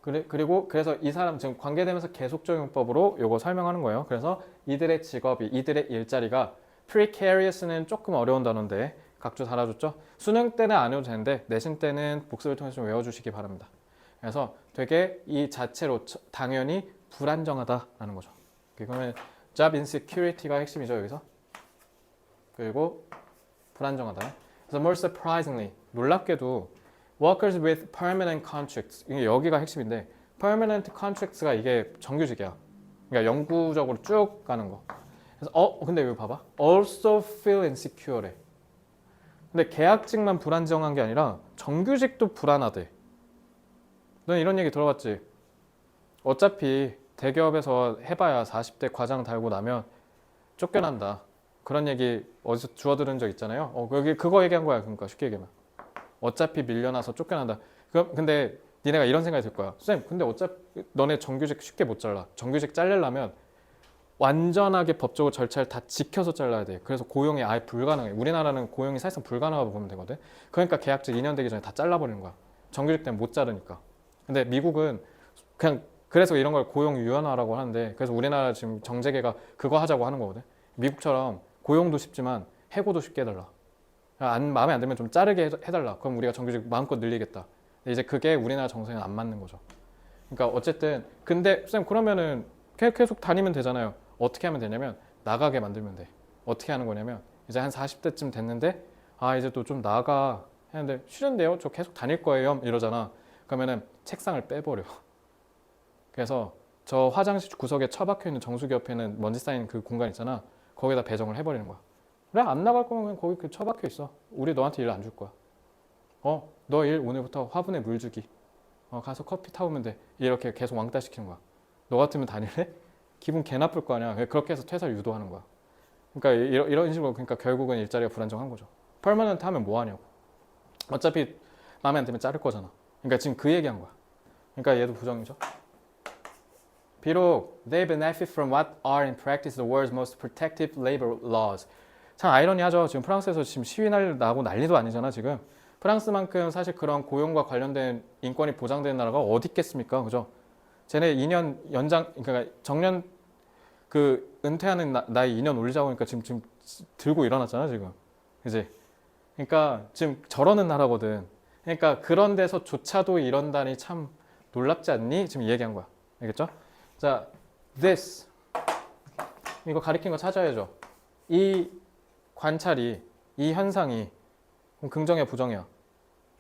그리고 그래서 이 사람 지금 관계되면서 계속적용법으로 요거 설명하는 거예요. 그래서 이들의 직업이, 이들의 일자리가 precarious는 조금 어려운 단어인데 각주 달아줬죠. 수능 때는 안 해도 되는데 내신 때는 복습을 통해서 좀 외워주시기 바랍니다. 그래서 되게 이 자체로 당연히 불안정하다라는 거죠. 그러면 job insecurity가 핵심이죠 여기서. 그리고 불안정하다. 그래서 more surprisingly 놀랍게도 workers with permanent contracts 이게 여기가 핵심인데 permanent contracts가 이게 정규직이야. 그러니까 영구적으로 쭉 가는 거. 그래서 근데 여기 봐봐. also feel insecure래. 근데 계약직만 불안정한 게 아니라 정규직도 불안하대. 넌 이런 얘기 들어봤지? 어차피 대기업에서 해봐야 40대 과장 달고 나면 쫓겨난다. 그런 얘기 어디서 주워 들은 적 있잖아요. 그거 얘기한 거야. 그러니까 쉽게 얘기하면. 어차피 밀려나서 쫓겨난다. 근데 니네가 이런 생각이 들 거야. 쌤, 근데 어차피 너네 정규직 쉽게 못 잘라. 정규직 잘리려면 완전하게 법적으로 절차를 다 지켜서 잘라야 돼. 그래서 고용이 아예 불가능해. 우리나라는 고용이 사실상 불가능하다고 보면 되거든. 그러니까 계약직 2년 되기 전에 다 잘라버리는 거야. 정규직 때문에 못 자르니까. 근데 미국은 그냥 그래서 이런 걸 고용 유연화라고 하는데 그래서 우리나라 지금 정재계가 그거 하자고 하는 거거든. 미국처럼 고용도 쉽지만 해고도 쉽게 해달라. 마음에 안 들면 좀 자르게 해달라. 그럼 우리가 정규직 마음껏 늘리겠다. 근데 이제 그게 우리나라 정서에는 안 맞는 거죠. 그러니까 어쨌든 근데 쌤 그러면은 계속 다니면 되잖아요. 어떻게 하면 되냐면 나가게 만들면 돼. 어떻게 하는 거냐면 이제 한 40대쯤 됐는데 이제 또 좀 나가 했는데 싫은데요? 저 계속 다닐 거예요. 이러잖아. 그러면은 책상을 빼버려. 그래서 저 화장실 구석에 처박혀 있는 정수기 옆에는 먼지 쌓인 그 공간 있잖아. 거기다 배정을 해버리는 거야. 그래 안 나갈 거면 그냥 거기 처박혀 있어. 우리 너한테 일 안 줄 거야. 너 일 오늘부터 화분에 물 주기. 가서 커피 타오면 돼. 이렇게 계속 왕따 시키는 거야. 너 같으면 다닐래? 기분 개 나쁠 거 아니야. 그렇게 해서 퇴사를 유도하는 거야. 그러니까 이런 식으로 그러니까 결국은 일자리가 불안정한 거죠. 퍼머넌트 하면 뭐 하냐고. 어차피 마음에 안 들면 자를 거잖아. 그러니까 지금 그 얘기한 거야. 그러니까 얘도 부정이죠. 비록 they benefit from what are in practice the world's most protective labor laws. 참 아이러니하죠. 지금 프랑스에서 지금 시위 나고 난리도 아니잖아 지금. 프랑스만큼 사실 그런 고용과 관련된 인권이 보장되는 나라가 어디 있겠습니까, 그죠? 쟤네 2년 연장, 그러니까 정년 그 은퇴하는 나이 2년 올리자고 하니까 지금 들고 일어났잖아 지금, 그지? 그러니까 지금 저러는 나라거든. 그러니까 그런 데서조차도 이런다니 참 놀랍지 않니? 지금 얘기한 거야. 알겠죠? 자, this 이거 가리킨 거 찾아야죠. 이 관찰이, 이 현상이 그럼 긍정이야 부정이야?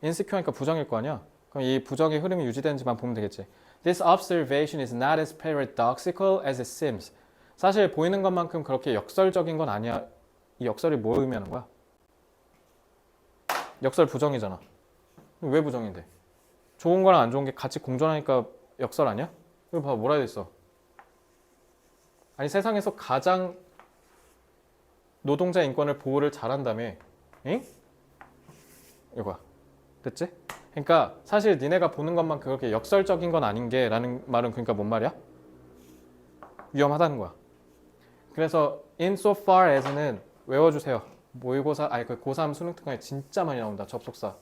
인시큐어니까 부정일 거 아니야? 그럼 이 부정의 흐름이 유지되는지만 보면 되겠지. This observation is not as paradoxical as it seems. 사실 보이는 것만큼 그렇게 역설적인 건 아니야. 이 역설이 뭘 의미하는 거야? 역설 부정이잖아. 왜 부정인데? 좋은 거랑 안 좋은 게 같이 공존하니까 역설 아니야? 이거 봐봐, 뭐라 돼 있어? 아니 세상에서 가장 노동자 인권을 보호를 잘한다며. 응? 이거야. 됐지? 그러니까 사실 니네가 보는 것만 그렇게 역설적인 건 아닌 게 라는 말은 그러니까 뭔 말이야? 위험하다는 거야. 그래서 insofar as는 외워주세요. 모의고사, 아니 그 고3 수능 특강에 진짜 많이 나온다. 접속사.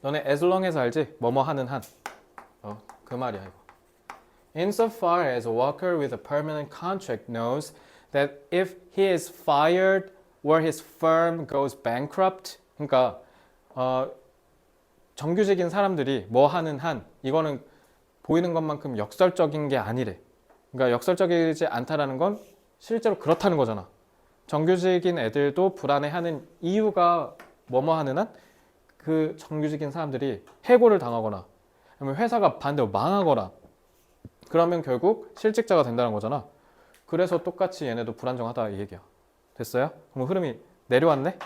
너네 as long as 알지? 뭐뭐 하는 한. 그 말이야 이거. Insofar as a worker with a permanent contract knows that if he is fired or his firm goes bankrupt, 그러니까 정규직인 사람들이 뭐 하는 한, 이거는 보이는 것만큼 역설적인 게 아니래. 그러니까 역설적이지 않다라는 건 실제로 그렇다는 거잖아. 정규직인 애들도 불안해하는 이유가 뭐뭐 하는 한, 그 정규직인 사람들이 해고를 당하거나 아니면 회사가 반대로 망하거나 그러면 결국 실직자가 된다는 거잖아. 그래서 똑같이 얘네도 불안정하다 이 얘기야. 됐어요? 그럼 흐름이 내려왔네?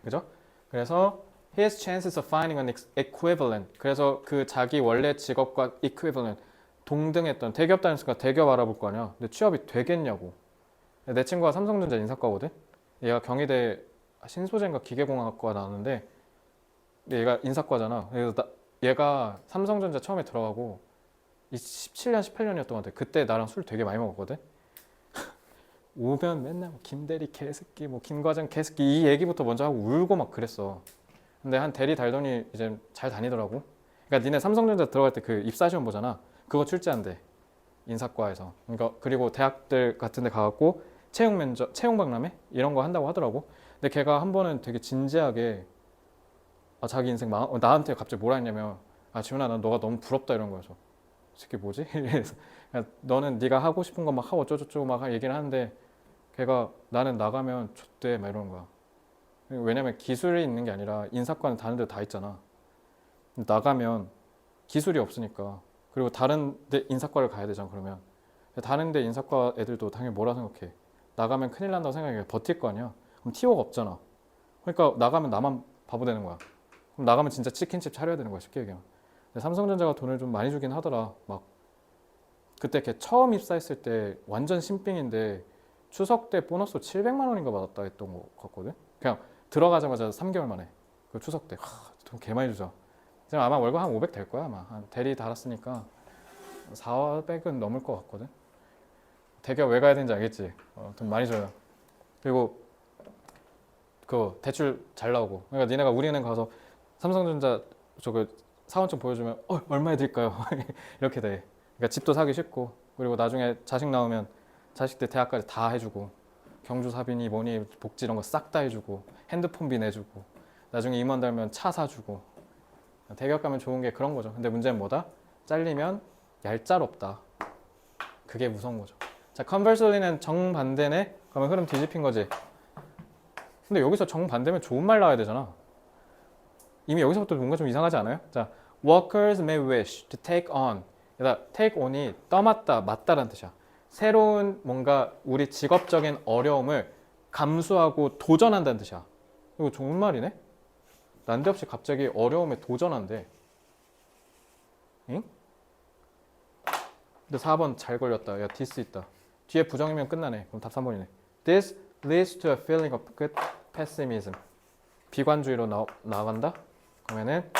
그죠? 그래서 his chances of finding an equivalent, 그래서 그 자기 원래 직업과 equivalent, 동등했던, 대기업 다녔으니까 대기업 알아볼 거 아니야. 근데 취업이 되겠냐고. 내 친구가 삼성전자 인사과거든. 얘가 경희대 신소재인가 기계공학과 나왔는데 얘가 인사과잖아. 그래서 얘가 삼성전자 처음에 들어가고 17년, 18년이었던 것 같아. 그때 나랑 술 되게 많이 먹었거든. 오면 맨날 뭐 김대리 개새끼, 뭐 김과장 개새끼 이 얘기부터 먼저 하고 울고 막 그랬어. 근데 한 대리 달더니 이제 잘 다니더라고. 그러니까 니네 삼성전자 들어갈 때 그 입사 시험 보잖아. 그거 출제한대. 인사과에서. 그러니까 그리고 대학들 같은 데 가갖고 채용 면접, 채용 박람회 이런 거 한다고 하더라고. 근데 걔가 한 번은 되게 진지하게 자기 인생 나한테 갑자기 뭐라 했냐면 지훈아 난 너가 너무 부럽다 이런 거여서 이 새끼 뭐지? 이래서 너는 네가 하고 싶은 거 막 하고 어쩌고저쩌고 막 얘기를 하는데 걔가 나는 나가면 좆대 막 이러는 거야. 왜냐면 기술이 있는 게 아니라 인사과는 다른 데 다 있잖아. 나가면 기술이 없으니까. 그리고 다른 데 인사과를 가야 되잖아 그러면. 다른 데 인사과 애들도 당연히 뭐라 생각해. 나가면 큰일 난다고 생각해. 버틸 거 아니야. 그럼 티오가 없잖아. 그러니까 나가면 나만 바보 되는 거야. 그럼 나가면 진짜 치킨집 차려야 되는 거야 쉽게 얘기하면. 근데 삼성전자가 돈을 좀 많이 주긴 하더라. 막 그때 걔 처음 입사했을 때 완전 신빙인데 추석 때 보너스 700만 원인가 받았다 했던 거 같거든. 그냥 들어가자마자 3개월 만에 그 추석 때 돈 개 많이 주죠. 지금 아마 월급 한 500 될 거야 아마. 한 대리 달았으니까 400은 넘을 것 같거든. 대기업 왜 가야 되는지 알겠지? 돈 많이 줘요. 그리고 그 대출 잘 나오고. 그러니까 니네가 우리은행 가서 삼성전자 저거 사원증 보여주면 얼마에 드릴까요? 이렇게 돼. 그러니까 집도 사기 쉽고 그리고 나중에 자식 나오면 자식들 대학까지 다 해주고 경주 사비니 뭐니 복지 이런 거 싹 다 해주고 핸드폰비 내주고 나중에 임원 달면 차 사주고. 대기업 가면 좋은 게 그런 거죠. 근데 문제는 뭐다? 잘리면 얄짤없다. 그게 무서운 거죠. 자, conversely는 정반대네? 그러면 흐름 뒤집힌 거지. 근데 여기서 정반대면 좋은 말 나와야 되잖아. 이미 여기서부터 뭔가 좀 이상하지 않아요? 자, workers may wish to take on. take on이 떠맡다, 맡다라는 뜻이야. 새로운 뭔가 우리 직업적인 어려움을 감수하고 도전한다는 뜻이야. 이거 좋은 말이네? 난데없이 갑자기 어려움에 도전한대. 응? 근데 4번 잘 걸렸다. 야, this 있다. 뒤에 부정이면 끝나네. 그럼 답 3번이네. This leads to a feeling of pessimism. 비관주의로 나간다? 그러면은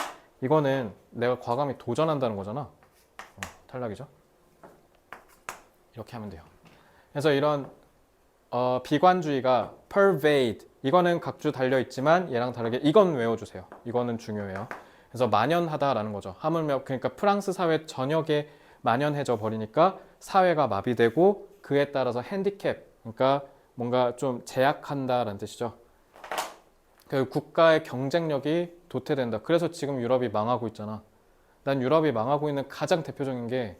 이거는 내가 과감히 도전한다는 거잖아. 탈락이죠. 이렇게 하면 돼요. 그래서 이런 비관주의가 pervade, 이거는 각주 달려있지만 얘랑 다르게 이건 외워주세요. 이거는 중요해요. 그래서 만연하다라는 거죠. 하물며 그러니까 프랑스 사회 전역에 만연해져 버리니까 사회가 마비되고 그에 따라서 핸디캡, 그러니까 뭔가 좀 제약한다라는 뜻이죠. 그 국가의 경쟁력이 도태된다. 그래서 지금 유럽이 망하고 있잖아. 난 유럽이 망하고 있는 가장 대표적인 게,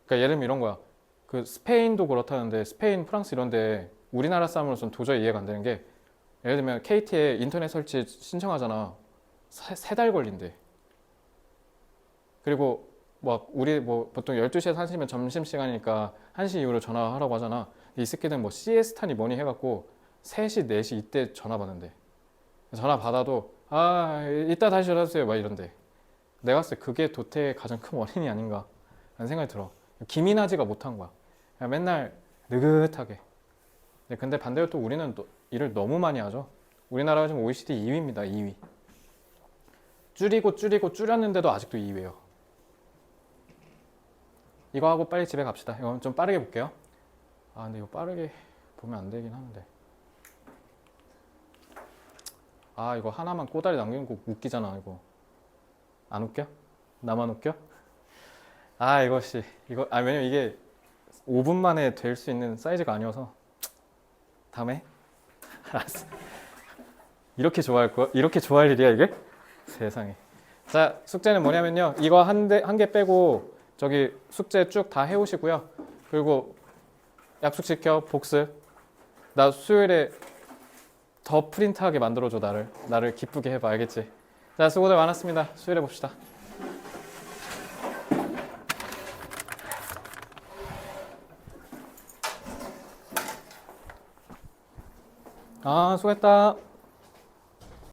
그러니까 예를 들면 이런 거야. 그 스페인도 그렇다는데 스페인, 프랑스 이런데 우리나라 사람으로서는 도저히 이해가 안 되는 게, 예를 들면 KT에 인터넷 설치 신청하잖아. 세 달 걸린대. 그리고 막 우리 뭐 보통 12시에서 1시면 점심시간이니까 1시 이후로 전화하라고 하잖아. 이 새끼들은 뭐 시에스타니 뭐니 해갖고 3시, 4시 이때 전화 받는데, 전화 받아도 이따 다시 전화주세요 막 이런데, 내가 봤을 때 그게 도태의 가장 큰 원인이 아닌가 라는 생각이 들어. 기민하지가 못한 거야. 그냥 맨날 느긋하게. 근데 반대로 또 우리는 또 일을 너무 많이 하죠. 우리나라가 지금 OECD 2위입니다. 2위. 줄이고 줄였는데도 아직도 2위예요. 이거 하고 빨리 집에 갑시다. 이거 좀 빠르게 볼게요. 근데 이거 빠르게 보면 안 되긴 하는데. 이거 하나만 꼬다리 남기는 거 웃기잖아. 이거 안 웃겨? 나만 웃겨? 이거 왜냐면 이게 5분 만에 될 수 있는 사이즈가 아니어서 다음에. 알았어. 이렇게 좋아할 거야? 이렇게 좋아할 일이야 이게? 세상에. 자, 숙제는 뭐냐면요, 이거 한 개 빼고 저기 숙제 쭉 다 해오시고요. 그리고 약속 지켜. 복습. 나 수요일에 더 프린트하게 만들어줘. 나를 기쁘게 해봐. 알겠지? 자, 수고들 많았습니다. 수요일에 봅시다. 수고했다.